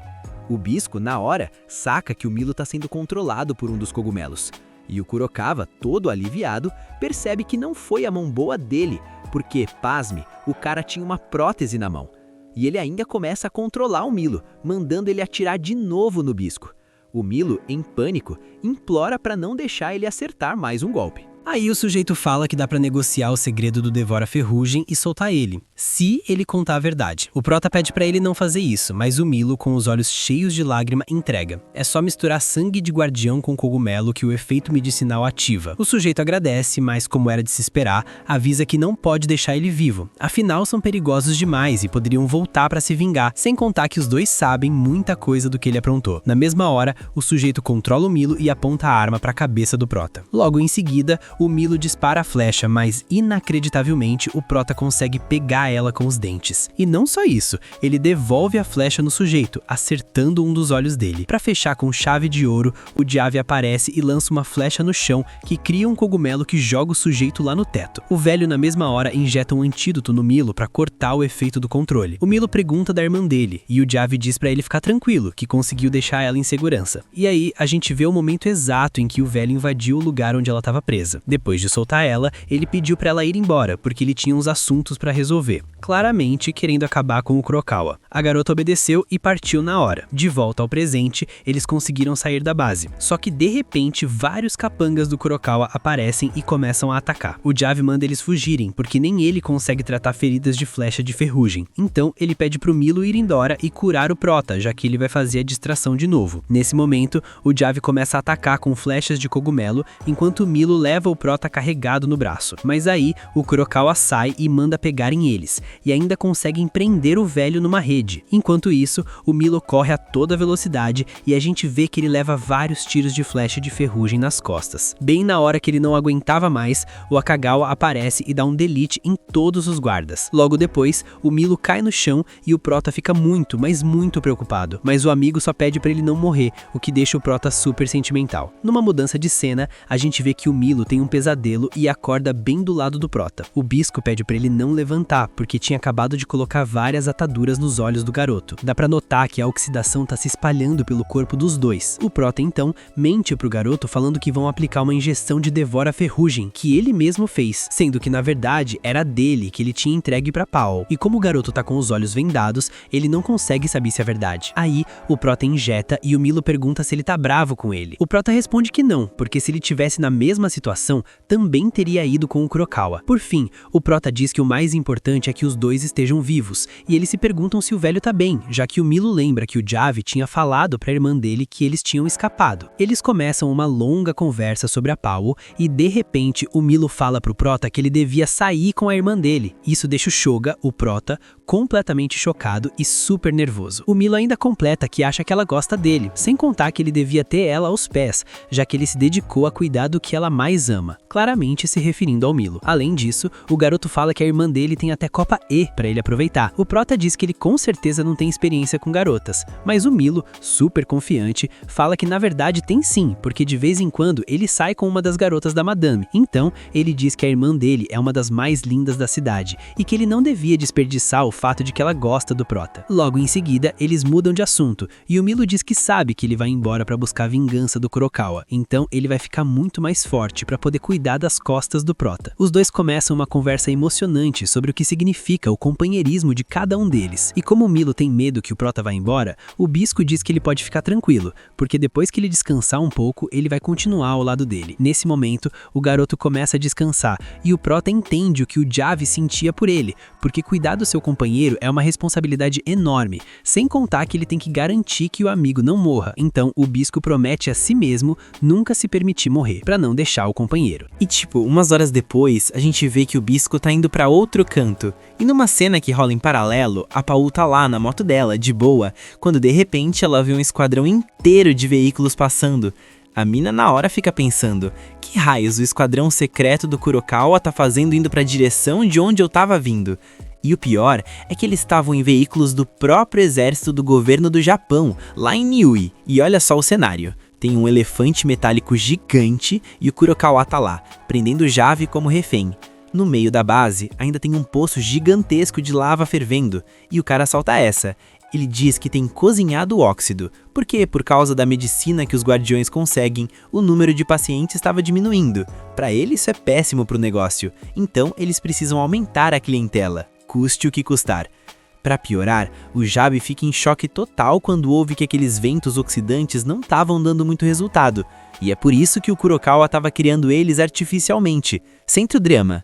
Speaker 2: O Bisco, na hora, saca que o Milo está sendo controlado por um dos cogumelos. E o Kurokawa, todo aliviado, percebe que não foi a mão boa dele, porque, pasme, o cara tinha uma prótese na mão. E ele ainda começa a controlar o Milo, mandando ele atirar de novo no Bisco. O Milo, em pânico, implora para não deixar ele acertar mais um golpe.
Speaker 1: Aí o sujeito fala que dá pra negociar o segredo do Devora Ferrugem e soltar ele, se ele contar a verdade. O Prota pede pra ele não fazer isso, mas o Milo, com os olhos cheios de lágrima, entrega. É só misturar sangue de guardião com cogumelo que o efeito medicinal ativa. O sujeito agradece, mas como era de se esperar, avisa que não pode deixar ele vivo. Afinal, são perigosos demais e poderiam voltar pra se vingar, sem contar que os dois sabem muita coisa do que ele aprontou. Na mesma hora, o sujeito controla o Milo e aponta a arma pra cabeça do Prota. Logo em seguida, o Milo dispara a flecha, mas inacreditavelmente o Prota consegue pegar ela com os dentes. E não só isso, ele devolve a flecha no sujeito, acertando um dos olhos dele. Para fechar com chave de ouro, o Diave aparece e lança uma flecha no chão que cria um cogumelo que joga o sujeito lá no teto. O velho na mesma hora injeta um antídoto no Milo para cortar o efeito do controle. O Milo pergunta da irmã dele e o Diave diz para ele ficar tranquilo, que conseguiu deixar ela em segurança. E aí a gente vê o momento exato em que o velho invadiu o lugar onde ela estava presa. Depois de soltar ela, ele pediu para ela ir embora, porque ele tinha uns assuntos para resolver, claramente querendo acabar com o Kurokawa. A garota obedeceu e partiu na hora. De volta ao presente, eles conseguiram sair da base. Só que de repente, vários capangas do Kurokawa aparecem e começam a atacar. O Diave manda eles fugirem, porque nem ele consegue tratar feridas de flecha de ferrugem. Então, ele pede pro Milo ir embora e curar o Prota, já que ele vai fazer a distração de novo. Nesse momento, o Diave começa a atacar com flechas de cogumelo, enquanto o Milo leva o Prota carregado no braço. Mas aí, o Kurokawa sai e manda pegarem eles, e ainda conseguem prender o velho numa rede. Enquanto isso, o Milo corre a toda velocidade e a gente vê que ele leva vários tiros de flecha de ferrugem nas costas. Bem na hora que ele não aguentava mais, o Akagawa aparece e dá um delete em todos os guardas. Logo depois, o Milo cai no chão e o Prota fica muito, mas muito preocupado. Mas o amigo só pede pra ele não morrer, o que deixa o Prota super sentimental. Numa mudança de cena, a gente vê que o Milo tem um pesadelo e acorda bem do lado do Prota. O Bisco pede pra ele não levantar, porque tinha acabado de colocar várias ataduras nos olhos do garoto. Dá pra notar que a oxidação tá se espalhando pelo corpo dos dois. O Prota então mente pro garoto falando que vão aplicar uma injeção de Devora Ferrugem, que ele mesmo fez, sendo que na verdade era dele que ele tinha entregue pra Paul. E como o garoto tá com os olhos vendados, ele não consegue saber se é verdade. Aí, o Prota injeta e o Milo pergunta se ele tá bravo com ele. O Prota responde que não, porque se ele tivesse na mesma situação, também teria ido com o Kurokawa. Por fim, o Prota diz que o mais importante é que os dois estejam vivos, e eles se perguntam se o velho tá bem, já que o Milo lembra que o Diave tinha falado pra irmã dele que eles tinham escapado. Eles começam uma longa conversa sobre a Paul, e de repente o Milo fala pro Prota que ele devia sair com a irmã dele. Isso deixa o Shoga, o Prota, completamente chocado e super nervoso. O Milo ainda completa que acha que ela gosta dele, sem contar que ele devia ter ela aos pés, já que ele se dedicou a cuidar do que ela mais ama, claramente se referindo ao Milo. Além disso, o garoto fala que a irmã dele tem até Copa E pra ele aproveitar. O Prota diz que ele com certeza não tem experiência com garotas, mas o Milo, super confiante, fala que na verdade tem sim, porque de vez em quando ele sai com uma das garotas da Madame. Então, ele diz que a irmã dele é uma das mais lindas da cidade e que ele não devia desperdiçar o fato de que ela gosta do Prota. Logo em seguida, eles mudam de assunto e o Milo diz que sabe que ele vai embora pra buscar vingança do Kurokawa. Então, ele vai ficar muito mais forte pra poder cuidar das costas do Prota. Os dois começam uma conversa emocionante sobre o que significa o companheirismo de cada um deles. E como o Milo tem medo que o Prota vá embora, o Bisco diz que ele pode ficar tranquilo, porque depois que ele descansar um pouco, ele vai continuar ao lado dele. Nesse momento, o garoto começa a descansar e o Prota entende o que o Diave sentia por ele, porque cuidar do seu companheiro é uma responsabilidade enorme, sem contar que ele tem que garantir que o amigo não morra. Então, o Bisco promete a si mesmo nunca se permitir morrer, pra não deixar o companheiro.
Speaker 3: E tipo, umas horas depois, a gente vê que o Bisco tá indo pra outro canto. E numa cena que rola em paralelo, a Paul tá lá na moto dela, de boa, quando de repente ela vê um esquadrão inteiro de veículos passando. A mina na hora fica pensando, que raios o esquadrão secreto do Kurokawa tá fazendo indo pra direção de onde eu tava vindo? E o pior é que eles estavam em veículos do próprio exército do governo do Japão, lá em Niue. E olha só o cenário. Tem um elefante metálico gigante e o Kurokawa tá lá, prendendo Jave como refém.
Speaker 2: No meio da base, ainda tem um poço gigantesco de lava fervendo, e o cara solta essa. Ele diz que tem cozinhado o óxido, porque por causa da medicina que os guardiões conseguem, o número de pacientes estava diminuindo. Para ele isso é péssimo para o negócio, então eles precisam aumentar a clientela, custe o que custar. Para piorar, o Javi fica em choque total quando ouve que aqueles ventos oxidantes não estavam dando muito resultado, e é por isso que o Kurokawa estava criando eles artificialmente, sem drama.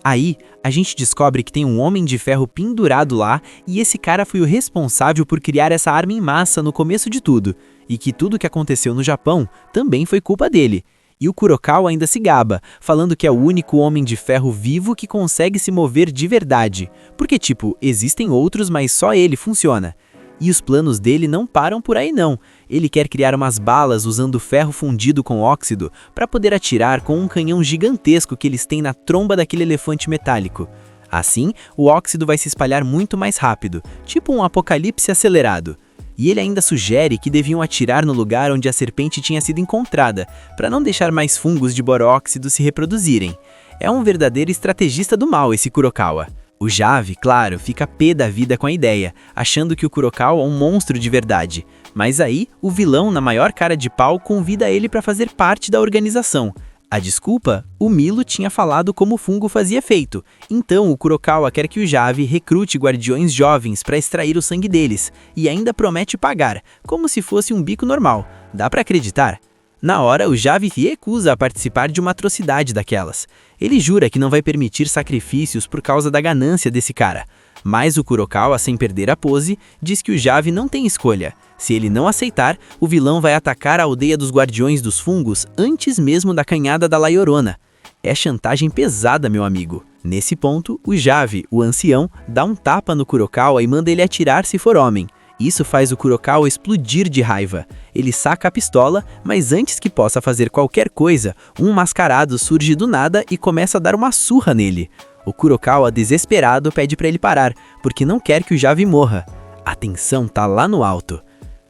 Speaker 2: Aí, a gente descobre que tem um homem de ferro pendurado lá e esse cara foi o responsável por criar essa arma em massa no começo de tudo, e que tudo que aconteceu no Japão também foi culpa dele. E o Kurokawa ainda se gaba, falando que é o único homem de ferro vivo que consegue se mover de verdade, porque existem outros, mas só ele funciona. E os planos dele não param por aí não. Ele quer criar umas balas usando ferro fundido com óxido para poder atirar com um canhão gigantesco que eles têm na tromba daquele elefante metálico. Assim, o óxido vai se espalhar muito mais rápido, tipo um apocalipse acelerado. E ele ainda sugere que deviam atirar no lugar onde a serpente tinha sido encontrada, para não deixar mais fungos de boróxido se reproduzirem. É um verdadeiro estrategista do mal esse Kurokawa. O Javi, claro, fica pé da vida com a ideia, achando que o Kurokawa é um monstro de verdade. Mas aí, o vilão, na maior cara de pau, convida ele para fazer parte da organização. A desculpa? O Milo tinha falado como o fungo fazia efeito. Então, o Kurokawa quer que o Javi recrute guardiões jovens para extrair o sangue deles, e ainda promete pagar, como se fosse um bico normal. Dá para acreditar? Na hora, o Javi se recusa a participar de uma atrocidade daquelas. Ele jura que não vai permitir sacrifícios por causa da ganância desse cara. Mas o Kurokawa, sem perder a pose, diz que o Javi não tem escolha. Se ele não aceitar, o vilão vai atacar a aldeia dos Guardiões dos Fungos antes mesmo da canhada da La Llorona. É chantagem pesada, meu amigo. Nesse ponto, o Javi, o ancião, dá um tapa no Kurokawa e manda ele atirar se for homem. Isso faz o Kurokawa explodir de raiva. Ele saca a pistola, mas antes que possa fazer qualquer coisa, um mascarado surge do nada e começa a dar uma surra nele. O Kurokawa, desesperado, pede para ele parar, porque não quer que o Javi morra. A tensão tá lá no alto.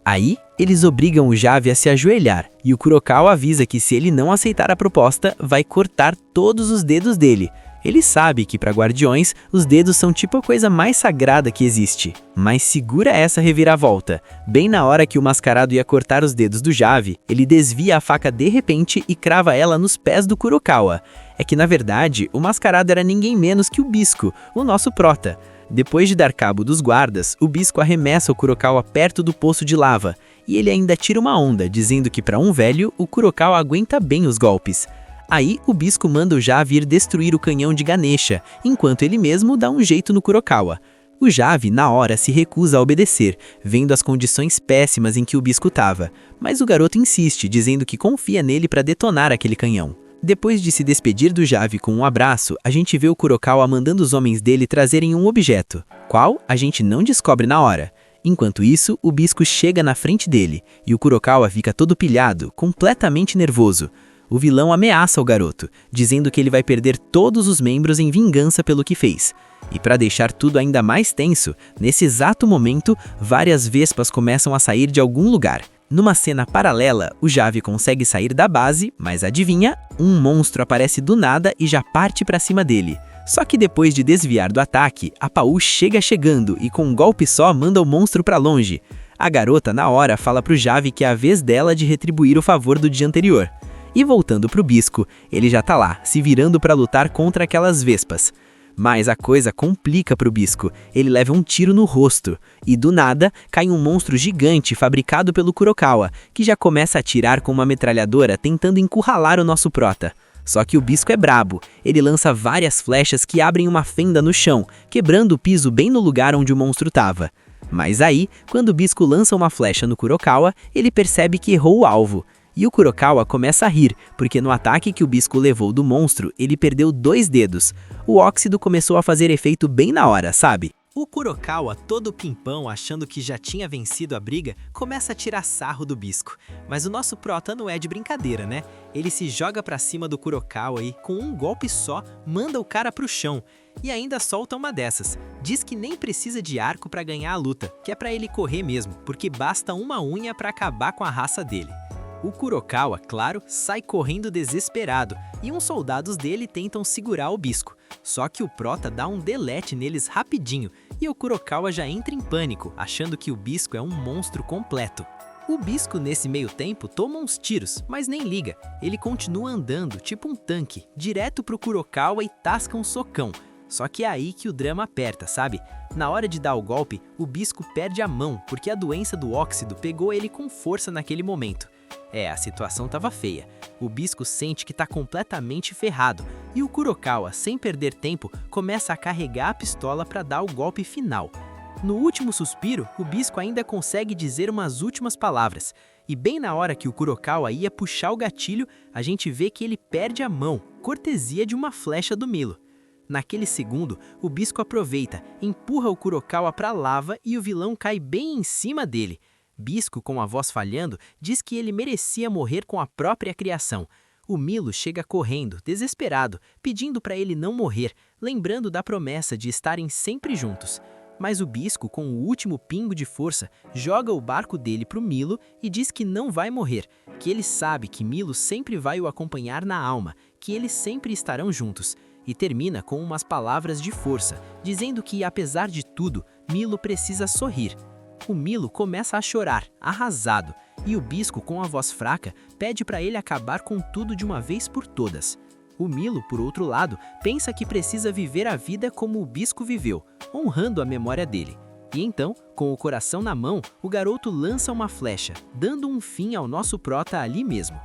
Speaker 2: Aí, eles obrigam o Javi a se ajoelhar, e o Kurokawa avisa que se ele não aceitar a proposta, vai cortar todos os dedos dele. Ele sabe que para guardiões, os dedos são tipo a coisa mais sagrada que existe. Mas segura essa reviravolta. Bem na hora que o mascarado ia cortar os dedos do Javi, ele desvia a faca de repente e crava ela nos pés do Kurokawa. É que na verdade, o mascarado era ninguém menos que o Bisco, o nosso prota. Depois de dar cabo dos guardas, o Bisco arremessa o Kurokawa perto do poço de lava. E ele ainda tira uma onda, dizendo que para um velho, o Kurokawa aguenta bem os golpes. Aí, o Bisco manda o Javi ir destruir o canhão de Ganesha, enquanto ele mesmo dá um jeito no Kurokawa. O Javi, na hora, se recusa a obedecer, vendo as condições péssimas em que o Bisco estava, mas o garoto insiste, dizendo que confia nele para detonar aquele canhão. Depois de se despedir do Javi com um abraço, a gente vê o Kurokawa mandando os homens dele trazerem um objeto, qual a gente não descobre na hora. Enquanto isso, o Bisco chega na frente dele, e o Kurokawa fica todo pilhado, completamente nervoso. O vilão ameaça o garoto, dizendo que ele vai perder todos os membros em vingança pelo que fez. E para deixar tudo ainda mais tenso, nesse exato momento, várias vespas começam a sair de algum lugar. Numa cena paralela, o Javi consegue sair da base, mas adivinha? Um monstro aparece do nada e já parte para cima dele. Só que depois de desviar do ataque, a Paú chega chegando e com um golpe só manda o monstro para longe. A garota, na hora, fala pro Javi que é a vez dela de retribuir o favor do dia anterior. E voltando pro Bisco, ele já tá lá, se virando para lutar contra aquelas vespas. Mas a coisa complica pro Bisco, ele leva um tiro no rosto, e do nada cai um monstro gigante fabricado pelo Kurokawa, que já começa a atirar com uma metralhadora tentando encurralar o nosso prota. Só que o Bisco é brabo, ele lança várias flechas que abrem uma fenda no chão, quebrando o piso bem no lugar onde o monstro tava. Mas aí, quando o Bisco lança uma flecha no Kurokawa, ele percebe que errou o alvo. E o Kurokawa começa a rir, porque no ataque que o Bisco levou do monstro, ele perdeu 2 dedos. O óxido começou a fazer efeito bem na hora, sabe? O Kurokawa, todo pimpão, achando que já tinha vencido a briga, começa a tirar sarro do Bisco. Mas o nosso prota não é de brincadeira, né? Ele se joga pra cima do Kurokawa e, com um golpe só, manda o cara pro chão. E ainda solta uma dessas. Diz que nem precisa de arco pra ganhar a luta, que é pra ele correr mesmo, porque basta uma unha pra acabar com a raça dele. O Kurokawa, claro, sai correndo desesperado e uns soldados dele tentam segurar o Bisco. Só que o Prota dá um delete neles rapidinho e o Kurokawa já entra em pânico, achando que o Bisco é um monstro completo. O Bisco, nesse meio tempo, toma uns tiros, mas nem liga. Ele continua andando, tipo um tanque, direto pro Kurokawa e tasca um socão. Só que é aí que o drama aperta, sabe? Na hora de dar o golpe, o Bisco perde a mão, porque a doença do óxido pegou ele com força naquele momento. A situação tava feia. O Bisco sente que tá completamente ferrado, e o Kurokawa, sem perder tempo, começa a carregar a pistola para dar o golpe final. No último suspiro, o Bisco ainda consegue dizer umas últimas palavras, e bem na hora que o Kurokawa ia puxar o gatilho, a gente vê que ele perde a mão, cortesia de uma flecha do Milo. Naquele segundo, o Bisco aproveita, empurra o Kurokawa pra lava e o vilão cai bem em cima dele. Bisco, com a voz falhando, diz que ele merecia morrer com a própria criação. O Milo chega correndo, desesperado, pedindo para ele não morrer, lembrando da promessa de estarem sempre juntos. Mas o Bisco, com o último pingo de força, joga o barco dele pro Milo e diz que não vai morrer, que ele sabe que Milo sempre vai o acompanhar na alma, que eles sempre estarão juntos. E termina com umas palavras de força, dizendo que, apesar de tudo, Milo precisa sorrir. O Milo começa a chorar, arrasado, e o Bisco, com a voz fraca, pede para ele acabar com tudo de uma vez por todas. O Milo, por outro lado, pensa que precisa viver a vida como o Bisco viveu, honrando a memória dele. E então, com o coração na mão, o garoto lança uma flecha, dando um fim ao nosso Prota ali mesmo.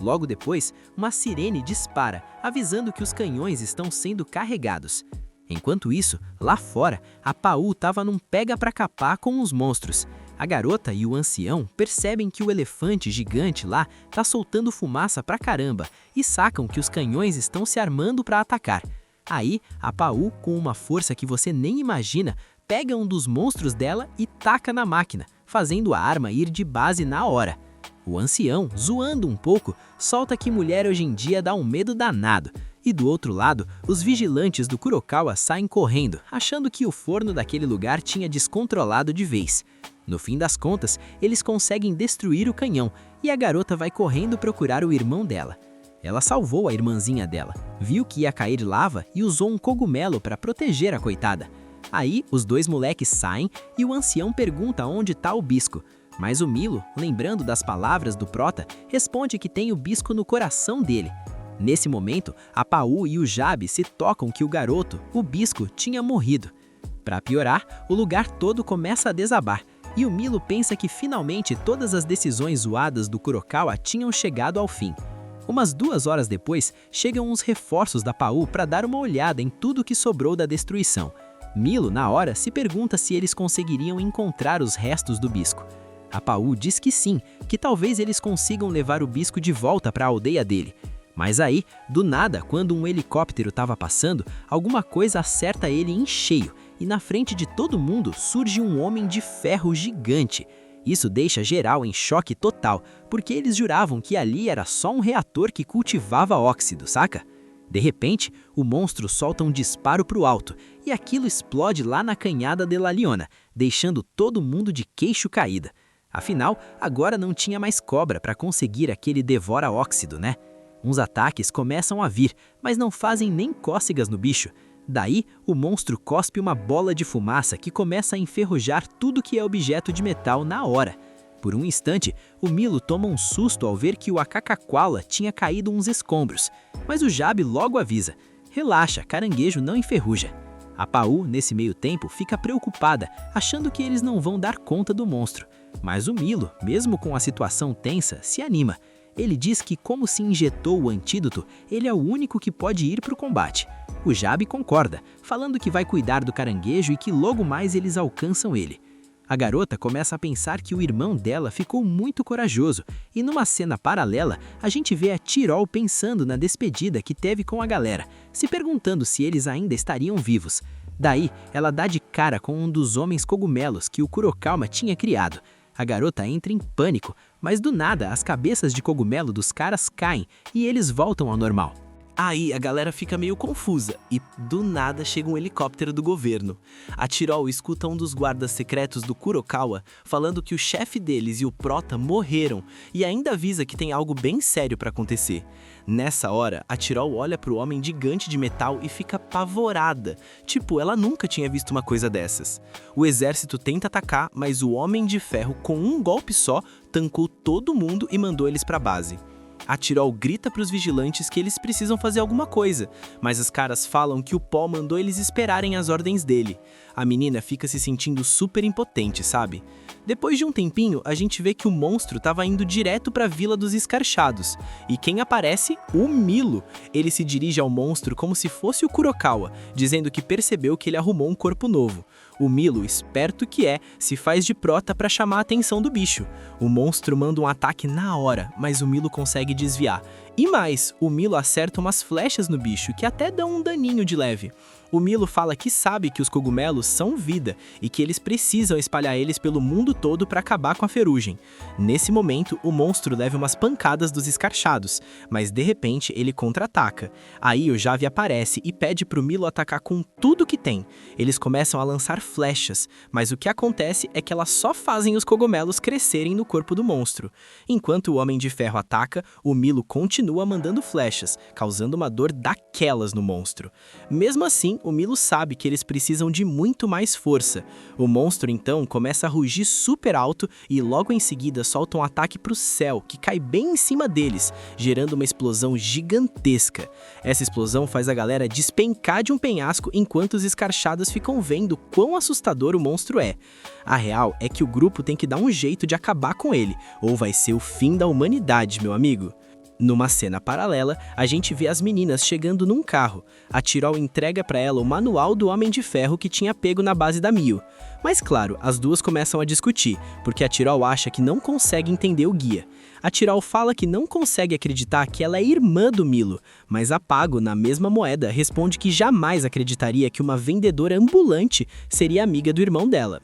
Speaker 2: Logo depois, uma sirene dispara, avisando que os canhões estão sendo carregados. Enquanto isso, lá fora, a Paul estava num pega-pra-capar com os monstros. A garota e o ancião percebem que o elefante gigante lá tá soltando fumaça pra caramba e sacam que os canhões estão se armando para atacar. Aí, a Paul, com uma força que você nem imagina, pega um dos monstros dela e taca na máquina, fazendo a arma ir de base na hora. O ancião, zoando um pouco, solta que mulher hoje em dia dá um medo danado. E do outro lado, os vigilantes do Kurokawa saem correndo, achando que o forno daquele lugar tinha descontrolado de vez. No fim das contas, eles conseguem destruir o canhão e a garota vai correndo procurar o irmão dela. Ela salvou a irmãzinha dela, viu que ia cair lava e usou um cogumelo para proteger a coitada. Aí, os dois moleques saem e o ancião pergunta onde tá o Bisco. Mas o Milo, lembrando das palavras do Prota, responde que tem o Bisco no coração dele. Nesse momento, a Paul e o Jabe se tocam que o garoto, o Bisco, tinha morrido. Para piorar, o lugar todo começa a desabar, e o Milo pensa que finalmente todas as decisões zoadas do Kurokawa tinham chegado ao fim. Umas 2 horas depois, chegam uns reforços da Paul para dar uma olhada em tudo que sobrou da destruição. Milo, na hora, se pergunta se eles conseguiriam encontrar os restos do Bisco. A Paul diz que sim, que talvez eles consigam levar o Bisco de volta para a aldeia dele. Mas aí, do nada, quando um helicóptero estava passando, alguma coisa acerta ele em cheio, e na frente de todo mundo surge um homem de ferro gigante. Isso deixa geral em choque total, porque eles juravam que ali era só um reator que cultivava óxido, saca? De repente, o monstro solta um disparo pro alto, e aquilo explode lá na canhada de La Liona, deixando todo mundo de queixo caída. Afinal, agora não tinha mais cobra para conseguir aquele devora-óxido, né? Uns ataques começam a vir, mas não fazem nem cócegas no bicho. Daí, o monstro cospe uma bola de fumaça que começa a enferrujar tudo que é objeto de metal na hora. Por um instante, o Milo toma um susto ao ver que o Akakaquala tinha caído uns escombros, mas o Jabe logo avisa: relaxa, caranguejo não enferruja. A Paul, nesse meio tempo, fica preocupada, achando que eles não vão dar conta do monstro. Mas o Milo, mesmo com a situação tensa, se anima. Ele diz que, como se injetou o antídoto, ele é o único que pode ir para o combate. O Jabe concorda, falando que vai cuidar do caranguejo e que logo mais eles alcançam ele. A garota começa a pensar que o irmão dela ficou muito corajoso, e numa cena paralela, a gente vê a Tirol pensando na despedida que teve com a galera, se perguntando se eles ainda estariam vivos. Daí, ela dá de cara com um dos homens cogumelos que o Kurokawa tinha criado. A garota entra em pânico, mas do nada as cabeças de cogumelo dos caras caem e eles voltam ao normal.
Speaker 1: Aí a galera fica meio confusa e do nada chega um helicóptero do governo. A Tirol escuta um dos guardas secretos do Kurokawa falando que o chefe deles e o Prota morreram e ainda avisa que tem algo bem sério pra acontecer. Nessa hora, a Tirol olha pro homem gigante de metal e fica apavorada. Tipo, ela nunca tinha visto uma coisa dessas. O exército tenta atacar, mas o Homem de Ferro, com um golpe só, tancou todo mundo e mandou eles pra base. A Tirol grita pros vigilantes que eles precisam fazer alguma coisa, mas os caras falam que o Pó mandou eles esperarem as ordens dele. A menina fica se sentindo super impotente, sabe? Depois de um tempinho, a gente vê que o monstro tava indo direto pra Vila dos Escarchados. E quem aparece? O Milo. Ele se dirige ao monstro como se fosse o Kurokawa, dizendo que percebeu que ele arrumou um corpo novo. O Milo, esperto que é, se faz de prota pra chamar a atenção do bicho. O monstro manda um ataque na hora, mas o Milo consegue desviar. E mais, o Milo acerta umas flechas no bicho, que até dão um daninho de leve. O Milo fala que sabe que os cogumelos são vida e que eles precisam espalhar eles pelo mundo todo para acabar com a ferrugem. Nesse momento, o monstro leva umas pancadas dos escarchados, mas de repente ele contra-ataca. Aí o Jave aparece e pede pro Milo atacar com tudo que tem. Eles começam a lançar flechas, mas o que acontece é que elas só fazem os cogumelos crescerem no corpo do monstro. Enquanto o Homem de Ferro ataca, o Milo continua mandando flechas, causando uma dor daquelas no monstro. Mesmo assim, o Milo sabe que eles precisam de muito mais força. O monstro então começa a rugir super alto e logo em seguida solta um ataque pro céu, que cai bem em cima deles, gerando uma explosão gigantesca. Essa explosão faz a galera despencar de um penhasco enquanto os escarchados ficam vendo quão assustador o monstro é. A real é que o grupo tem que dar um jeito de acabar com ele, ou vai ser o fim da humanidade, meu amigo. Numa cena paralela, a gente vê as meninas chegando num carro. A Tirol entrega pra ela o manual do Homem de Ferro que tinha pego na base da Mio. Mas claro, as duas começam a discutir, porque a Tirol acha que não consegue entender o guia. A Tirol fala que não consegue acreditar que ela é irmã do Milo, mas a Pago, na mesma moeda, responde que jamais acreditaria que uma vendedora ambulante seria amiga do irmão dela.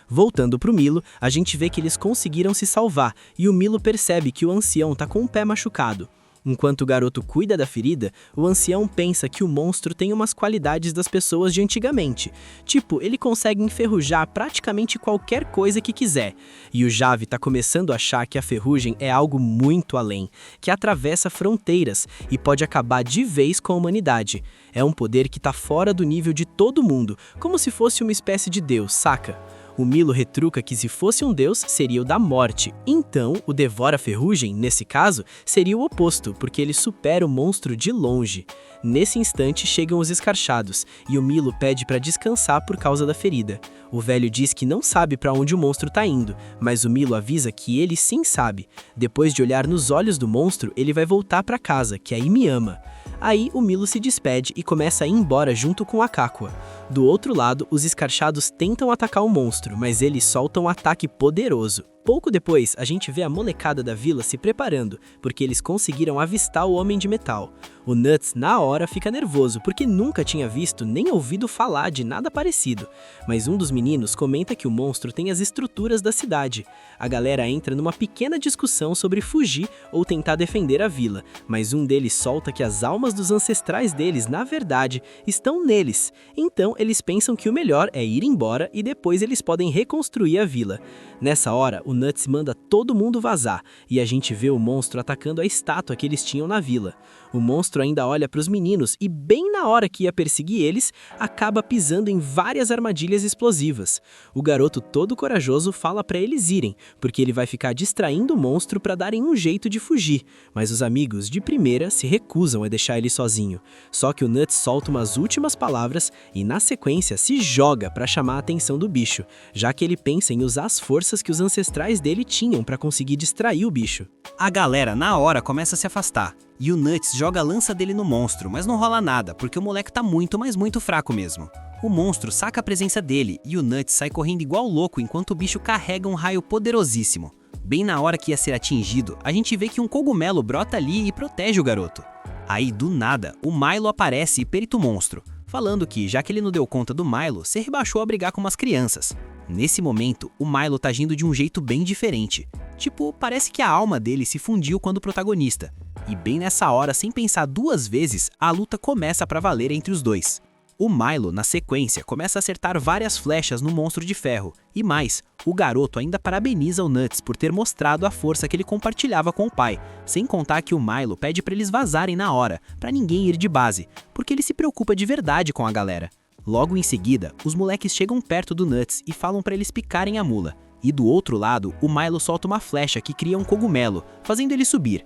Speaker 1: Voltando pro Milo, a gente vê que eles conseguiram se salvar e o Milo percebe que o ancião tá com o pé machucado. Enquanto o garoto cuida da ferida, o ancião pensa que o monstro tem umas qualidades das pessoas de antigamente. Tipo, ele consegue enferrujar praticamente qualquer coisa que quiser. E o Jave tá começando a achar que a ferrugem é algo muito além, que atravessa fronteiras e pode acabar de vez com a humanidade. É um poder que tá fora do nível de todo mundo, como se fosse uma espécie de deus, saca? O Milo retruca que se fosse um deus, seria o da morte. Então, o Devora-Ferrugem, nesse caso, seria o oposto, porque ele supera o monstro de longe. Nesse instante, chegam os escarchados, e o Milo pede para descansar por causa da ferida. O velho diz que não sabe para onde o monstro tá indo, mas o Milo avisa que ele sim sabe. Depois de olhar nos olhos do monstro, ele vai voltar para casa, que aí me ama. Aí o Milo se despede e começa a ir embora junto com a Kakua. Do outro lado, os escarchados tentam atacar o monstro, mas ele solta um ataque poderoso. Pouco depois, a gente vê a molecada da vila se preparando, porque eles conseguiram avistar o Homem de Metal. O Nuts, na hora, fica nervoso, porque nunca tinha visto nem ouvido falar de nada parecido. Mas um dos meninos comenta que o monstro tem as estruturas da cidade. A galera entra numa pequena discussão sobre fugir ou tentar defender a vila, mas um deles solta que as almas dos ancestrais deles, na verdade, estão neles. Então, eles pensam que o melhor é ir embora e depois eles podem reconstruir a vila. Nessa hora, o Nuts manda todo mundo vazar, e a gente vê o monstro atacando a estátua que eles tinham na vila. O monstro ainda olha para os meninos e, bem na hora que ia perseguir eles, acaba pisando em várias armadilhas explosivas. O garoto todo corajoso fala para eles irem, porque ele vai ficar distraindo o monstro para darem um jeito de fugir, mas os amigos de primeira se recusam a deixar ele sozinho. Só que o Nuts solta umas últimas palavras e, na sequência, se joga para chamar a atenção do bicho, já que ele pensa em usar as forças que os ancestrais dele tinham para conseguir distrair o bicho.
Speaker 6: A galera, na hora, começa a se afastar. E o Nuts joga a lança dele no monstro, mas não rola nada, porque o moleque tá muito, mas muito fraco mesmo. O monstro saca a presença dele e o Nuts sai correndo igual louco enquanto o bicho carrega um raio poderosíssimo. Bem na hora que ia ser atingido, a gente vê que um cogumelo brota ali e protege o garoto. Aí, do nada, o Milo aparece e perita o monstro, falando que, já que ele não deu conta do Milo, se rebaixou a brigar com umas crianças. Nesse momento, o Milo tá agindo de um jeito bem diferente. Tipo, parece que a alma dele se fundiu quando o protagonista. E bem nessa hora, sem pensar duas vezes, a luta começa pra valer entre os dois. O Milo, na sequência, começa a acertar várias flechas no monstro de ferro. E mais, o garoto ainda parabeniza o Nuts por ter mostrado a força que ele compartilhava com o pai, sem contar que o Milo pede pra eles vazarem na hora, pra ninguém ir de base, porque ele se preocupa de verdade com a galera. Logo em seguida, os moleques chegam perto do Nuts e falam pra eles picarem a mula. E do outro lado, o Milo solta uma flecha que cria um cogumelo, fazendo ele subir.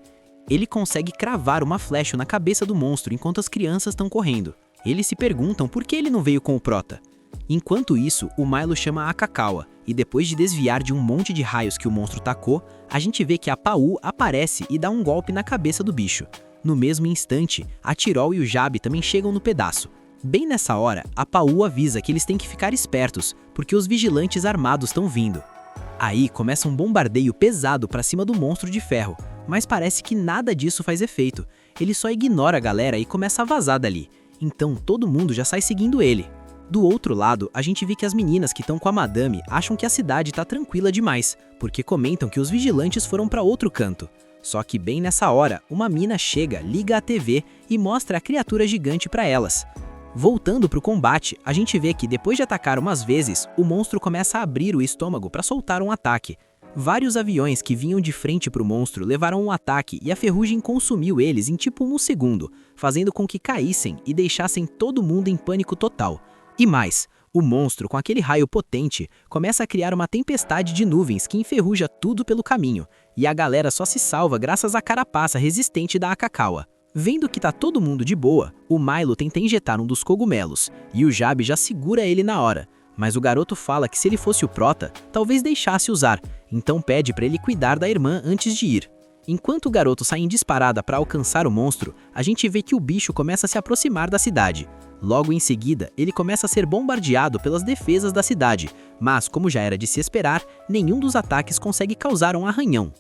Speaker 6: Ele consegue cravar uma flecha na cabeça do monstro enquanto as crianças estão correndo. Eles se perguntam por que ele não veio com o Prota. Enquanto isso, o Milo chama a Kakawa, e depois de desviar de um monte de raios que o monstro tacou, a gente vê que a Paú aparece e dá um golpe na cabeça do bicho. No mesmo instante, a Tirol e o Jabi também chegam no pedaço. Bem nessa hora, a Paú avisa que eles têm que ficar espertos, porque os vigilantes armados estão vindo. Aí começa um bombardeio pesado pra cima do monstro de ferro, mas parece que nada disso faz efeito. Ele só ignora a galera e começa a vazar dali. Então todo mundo já sai seguindo ele. Do outro lado, a gente vê que as meninas que estão com a Madame acham que a cidade tá tranquila demais, porque comentam que os vigilantes foram pra outro canto. Só que bem nessa hora, uma mina chega, liga a TV e mostra a criatura gigante pra elas. Voltando pro combate, a gente vê que depois de atacar umas vezes, o monstro começa a abrir o estômago pra soltar um ataque. Vários aviões que vinham de frente pro monstro levaram um ataque e a ferrugem consumiu eles em tipo 1 segundo, fazendo com que caíssem e deixassem todo mundo em pânico total. E mais, o monstro, com aquele raio potente, começa a criar uma tempestade de nuvens que enferruja tudo pelo caminho, e a galera só se salva graças à carapaça resistente da Kakawa. Vendo que tá todo mundo de boa, o Milo tenta injetar um dos cogumelos, e o Jabi já segura ele na hora. Mas o garoto fala que se ele fosse o Prota, talvez deixasse usar, então pede pra ele cuidar da irmã antes de ir. Enquanto o garoto sai em disparada para alcançar o monstro, a gente vê que o bicho começa a se aproximar da cidade. Logo em seguida, ele começa a ser bombardeado pelas defesas da cidade, mas como já era de se esperar, nenhum dos ataques consegue causar um arranhão.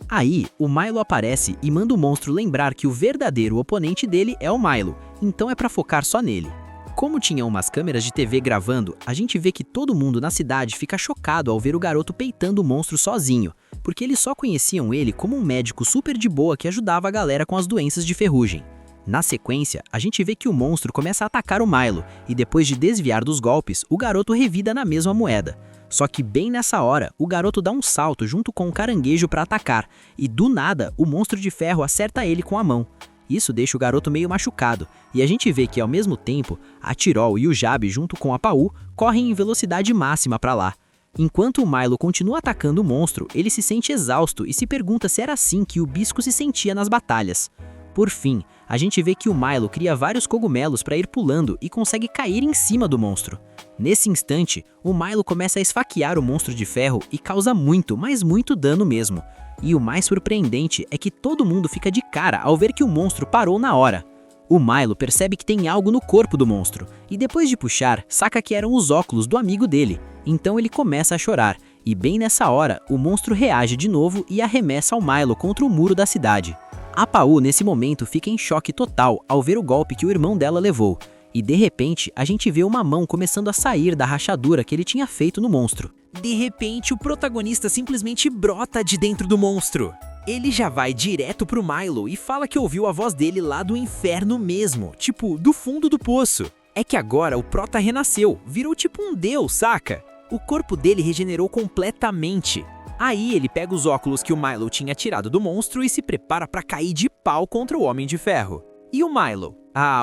Speaker 6: Aí, o Milo aparece e manda o monstro lembrar que o verdadeiro oponente dele é o Milo, então é pra focar só nele. Como tinha umas câmeras de TV gravando, a gente vê que todo mundo na cidade fica chocado ao ver o garoto peitando o monstro sozinho, porque eles só conheciam ele como um médico super de boa que ajudava a galera com as doenças de ferrugem. Na sequência, a gente vê que o monstro começa a atacar o Milo, e depois de desviar dos golpes, o garoto revida na mesma moeda. Só que bem nessa hora, o garoto dá um salto junto com o caranguejo para atacar, e do nada, o monstro de ferro acerta ele com a mão. Isso deixa o garoto meio machucado, e a gente vê que ao mesmo tempo, a Tirol e o Jabi junto com a Paú correm em velocidade máxima para lá. Enquanto o Milo continua atacando o monstro, ele se sente exausto e se pergunta se era assim que o Bisco se sentia nas batalhas. Por fim, a gente vê que o Milo cria vários cogumelos para ir pulando e consegue cair em cima do monstro. Nesse instante, o Milo começa a esfaquear o monstro de ferro e causa muito, mas muito dano mesmo. E o mais surpreendente é que todo mundo fica de cara ao ver que o monstro parou na hora. O Milo percebe que tem algo no corpo do monstro, e depois de puxar, saca que eram os óculos do amigo dele. Então ele começa a chorar, e bem nessa hora, o monstro reage de novo e arremessa ao Milo contra o muro da cidade. A Paú, nesse momento, fica em choque total ao ver o golpe que o irmão dela levou. E de repente, a gente vê uma mão começando a sair da rachadura que ele tinha feito no monstro.
Speaker 3: De repente, o protagonista simplesmente brota de dentro do monstro. Ele já vai direto pro Milo e fala que ouviu a voz dele lá do inferno mesmo, tipo, do fundo do poço. É que agora o Prota renasceu, virou tipo um deus, saca? O corpo dele regenerou completamente. Aí ele pega os óculos que o Milo tinha tirado do monstro e se prepara pra cair de pau contra o Homem de Ferro. E o Milo?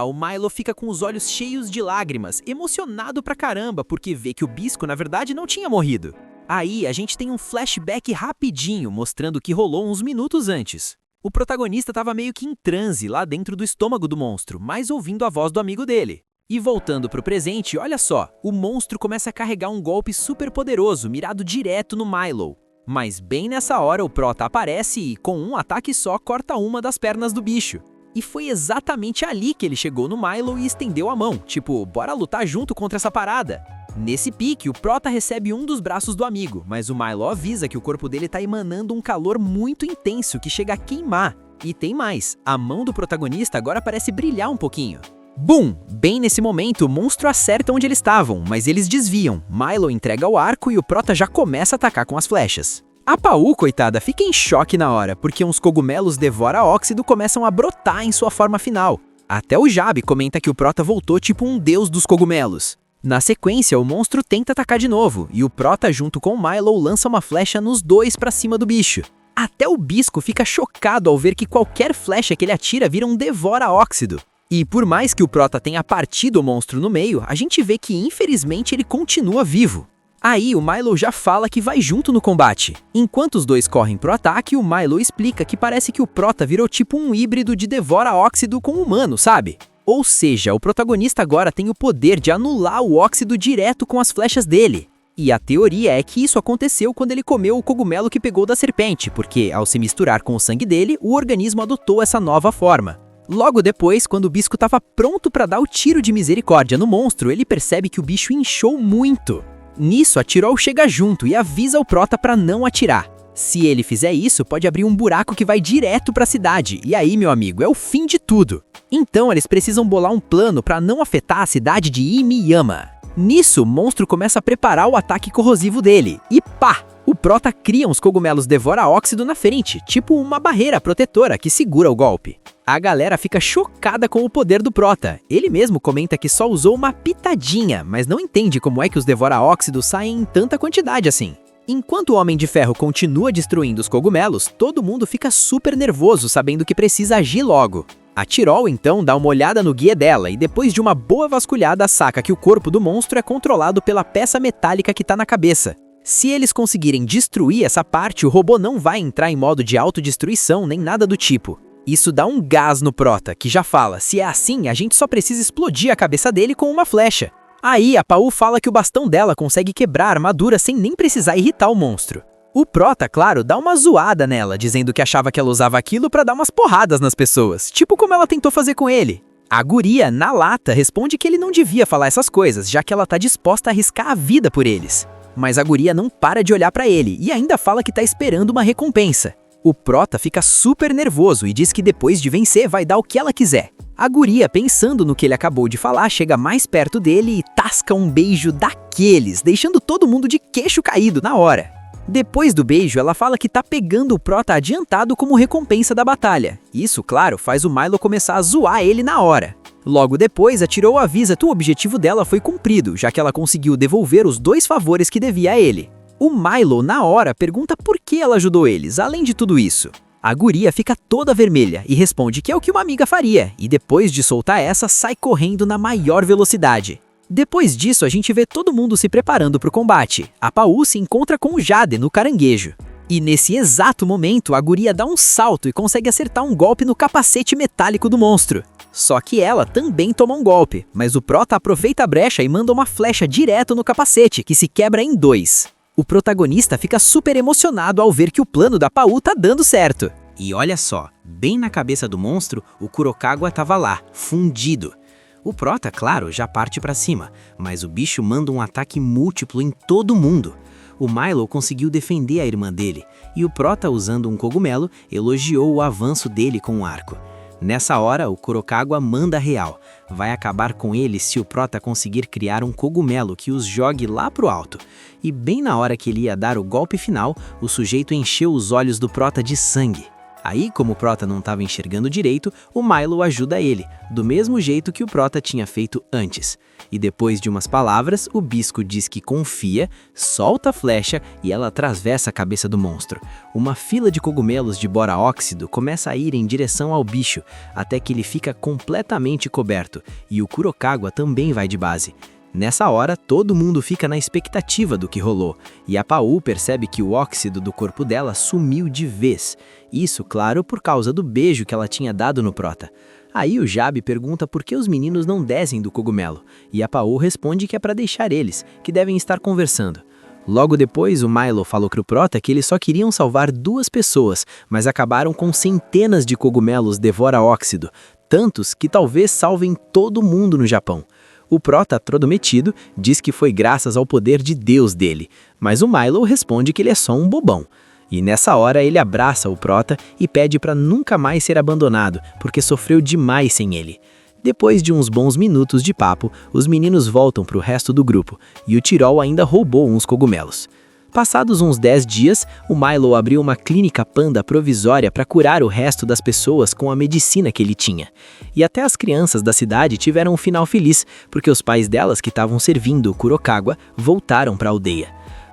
Speaker 3: O Milo fica com os olhos cheios de lágrimas, emocionado pra caramba, porque vê que o Bisco na verdade não tinha morrido. Aí a gente tem um flashback rapidinho, mostrando o que rolou uns minutos antes. O protagonista tava meio que em transe lá dentro do estômago do monstro, mas ouvindo a voz do amigo dele. E voltando pro presente, olha só, o monstro começa a carregar um golpe super poderoso, mirado direto no Milo. Mas bem nessa hora o Prota aparece e, com um ataque só, corta uma das pernas do bicho. E foi exatamente ali que ele chegou no Milo e estendeu a mão, tipo, bora lutar junto contra essa parada. Nesse pique, o Prota recebe um dos braços do amigo, mas o Milo avisa que o corpo dele tá emanando um calor muito intenso que chega a queimar. E tem mais, a mão do protagonista agora parece brilhar um pouquinho. Bum! Bem nesse momento, o monstro acerta onde eles estavam, mas eles desviam. Milo entrega o arco e o Prota já começa a atacar com as flechas.
Speaker 2: A Paú, coitada, fica em choque na hora, porque uns cogumelos devora-óxido começam a brotar em sua forma final. Até o Jabe comenta que o Prota voltou tipo um deus dos cogumelos. Na sequência, o monstro tenta atacar de novo, e o Prota junto com o Milo lança uma flecha nos dois pra cima do bicho. Até o Bisco fica chocado ao ver que qualquer flecha que ele atira vira um devora-óxido. E por mais que o Prota tenha partido o monstro no meio, a gente vê que infelizmente ele continua vivo. Aí o Milo já fala que vai junto no combate. Enquanto os dois correm pro ataque, o Milo explica que parece que o Prota virou tipo um híbrido de devora-óxido com humano, sabe? Ou seja, o protagonista agora tem o poder de anular o óxido direto com as flechas dele. E a teoria é que isso aconteceu quando ele comeu o cogumelo que pegou da serpente, porque ao se misturar com o sangue dele, o organismo adotou essa nova forma. Logo depois, quando o Bisco estava pronto para dar o tiro de misericórdia no monstro, ele percebe que o bicho inchou muito. Nisso, a Tirol chega junto e avisa o Prota para não atirar. Se ele fizer isso, pode abrir um buraco que vai direto para a cidade, e aí, meu amigo, é o fim de tudo. Então, eles precisam bolar um plano para não afetar a cidade de Imiyama. Nisso, o monstro começa a preparar o ataque corrosivo dele, e pá! O Prota cria uns cogumelos devora-óxido na frente, tipo uma barreira protetora que segura o golpe. A galera fica chocada com o poder do Prota. Ele mesmo comenta que só usou uma pitadinha, mas não entende como é que os devora-óxidos saem em tanta quantidade assim. Enquanto o Homem de Ferro continua destruindo os cogumelos, todo mundo fica super nervoso sabendo que precisa agir logo. A Tirol então dá uma olhada no guia dela e depois de uma boa vasculhada saca que o corpo do monstro é controlado pela peça metálica que tá na cabeça. Se eles conseguirem destruir essa parte, o robô não vai entrar em modo de autodestruição nem nada do tipo. Isso dá um gás no Prota, que já fala, se é assim, a gente só precisa explodir a cabeça dele com uma flecha. Aí a Paú fala que o bastão dela consegue quebrar a armadura sem nem precisar irritar o monstro. O Prota, claro, dá uma zoada nela, dizendo que achava que ela usava aquilo pra dar umas porradas nas pessoas, tipo como ela tentou fazer com ele. A guria, na lata, responde que ele não devia falar essas coisas, já que ela tá disposta a arriscar a vida por eles. Mas a guria não para de olhar pra ele e ainda fala que tá esperando uma recompensa. O Prota fica super nervoso e diz que depois de vencer vai dar o que ela quiser. A guria, pensando no que ele acabou de falar, chega mais perto dele e tasca um beijo daqueles, deixando todo mundo de queixo caído na hora. Depois do beijo, ela fala que tá pegando o Prota adiantado como recompensa da batalha. Isso, claro, faz o Milo começar a zoar ele na hora. Logo depois, a Tirol avisa que o objetivo dela foi cumprido, já que ela conseguiu devolver os 2 favores que devia a ele. O Milo, na hora, pergunta por que ela ajudou eles, além de tudo isso. A guria fica toda vermelha e responde que é o que uma amiga faria, e depois de soltar essa, sai correndo na maior velocidade. Depois disso, a gente vê todo mundo se preparando para o combate. A Paú se encontra com o Jade no caranguejo. E nesse exato momento, a guria dá um salto e consegue acertar um golpe no capacete metálico do monstro. Só que ela também toma um golpe, mas o Prota aproveita a brecha e manda uma flecha direto no capacete, que se quebra em 2. O protagonista fica super emocionado ao ver que o plano da Paú tá dando certo.
Speaker 6: E olha só, bem na cabeça do monstro, o Kurokawa tava lá, fundido. O Prota, claro, já parte pra cima, mas o bicho manda um ataque múltiplo em todo mundo. O Milo conseguiu defender a irmã dele, e o Prota, usando um cogumelo, elogiou o avanço dele com um arco. Nessa hora, o Kurokawa manda real. Vai acabar com ele se o Prota conseguir criar um cogumelo que os jogue lá pro alto. E bem na hora que ele ia dar o golpe final, o sujeito encheu os olhos do Prota de sangue. Aí, como o Prota não estava enxergando direito, o Milo ajuda ele, do mesmo jeito que o Prota tinha feito antes. E depois de umas palavras, o Bisco diz que confia, solta a flecha e ela atravessa a cabeça do monstro. Uma fila de cogumelos de bora-óxido começa a ir em direção ao bicho, até que ele fica completamente coberto, e o Kurokawa também vai de base. Nessa hora, todo mundo fica na expectativa do que rolou, e a Paú percebe que o óxido do corpo dela sumiu de vez. Isso, claro, por causa do beijo que ela tinha dado no Prota. Aí o Jabe pergunta por que os meninos não descem do cogumelo, e a Paú responde que é para deixar eles, que devem estar conversando. Logo depois, o Milo falou pro Prota que eles só queriam salvar 2 pessoas, mas acabaram com centenas de cogumelos devora-óxido, tantos que talvez salvem todo mundo no Japão. O Prota, todo metido, diz que foi graças ao poder de Deus dele, mas o Milo responde que ele é só um bobão. E nessa hora ele abraça o Prota e pede para nunca mais ser abandonado, porque sofreu demais sem ele. Depois de uns bons minutos de papo, os meninos voltam para o resto do grupo, e o Tirol ainda roubou uns cogumelos.
Speaker 2: Passados uns 10 dias, o Milo abriu uma clínica panda provisória para curar o resto das pessoas com a medicina que ele tinha. E até as crianças da cidade tiveram um final feliz, porque os pais delas que estavam servindo o Kurokawa voltaram para a aldeia.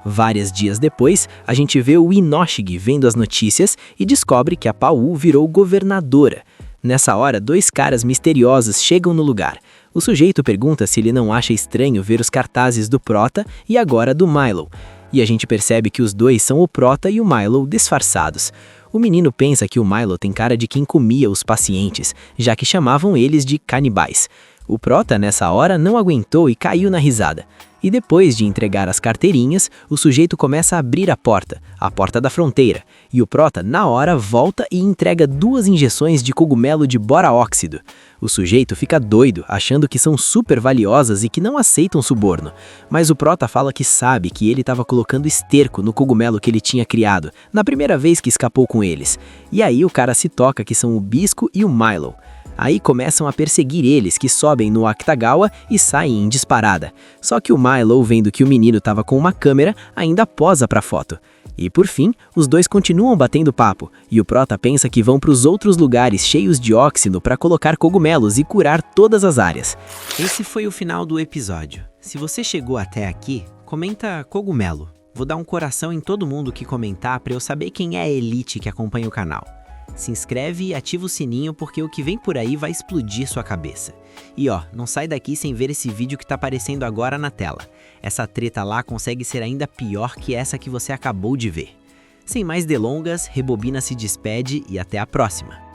Speaker 2: Vários dias depois, a gente vê o Inoshige vendo as notícias e descobre que a Paul virou governadora. Nessa hora, 2 caras misteriosos chegam no lugar. O sujeito pergunta se ele não acha estranho ver os cartazes do Prota e agora do Milo. E a gente percebe que os dois são o Prota e o Milo disfarçados. O menino pensa que o Milo tem cara de quem comia os pacientes, já que chamavam eles de canibais. O Prota, nessa hora, não aguentou e caiu na risada. E depois de entregar as carteirinhas, o sujeito começa a abrir a porta da fronteira, e o Prota, na hora, volta e entrega 2 injeções de cogumelo de bora-óxido. O sujeito fica doido, achando que são super valiosas e que não aceitam suborno. Mas o Prota fala que sabe que ele estava colocando esterco no cogumelo que ele tinha criado, na primeira vez que escapou com eles. E aí o cara se toca que são o Bisco e o Milo. Aí começam a perseguir eles, que sobem no Akutagawa e saem em disparada. Só que o Milo, vendo que o menino estava com uma câmera, ainda posa pra foto. E por fim, os dois continuam batendo papo, e o Prota pensa que vão para os outros lugares cheios de óxido para colocar cogumelos e curar todas as áreas.
Speaker 3: Esse foi o final do episódio. Se você chegou até aqui, comenta cogumelo. Vou dar um coração em todo mundo que comentar para eu saber quem é a elite que acompanha o canal. Se inscreve e ativa o sininho porque o que vem por aí vai explodir sua cabeça. E ó, não sai daqui sem ver esse vídeo que tá aparecendo agora na tela. Essa treta lá consegue ser ainda pior que essa que você acabou de ver. Sem mais delongas, Rebobina se despede e até a próxima.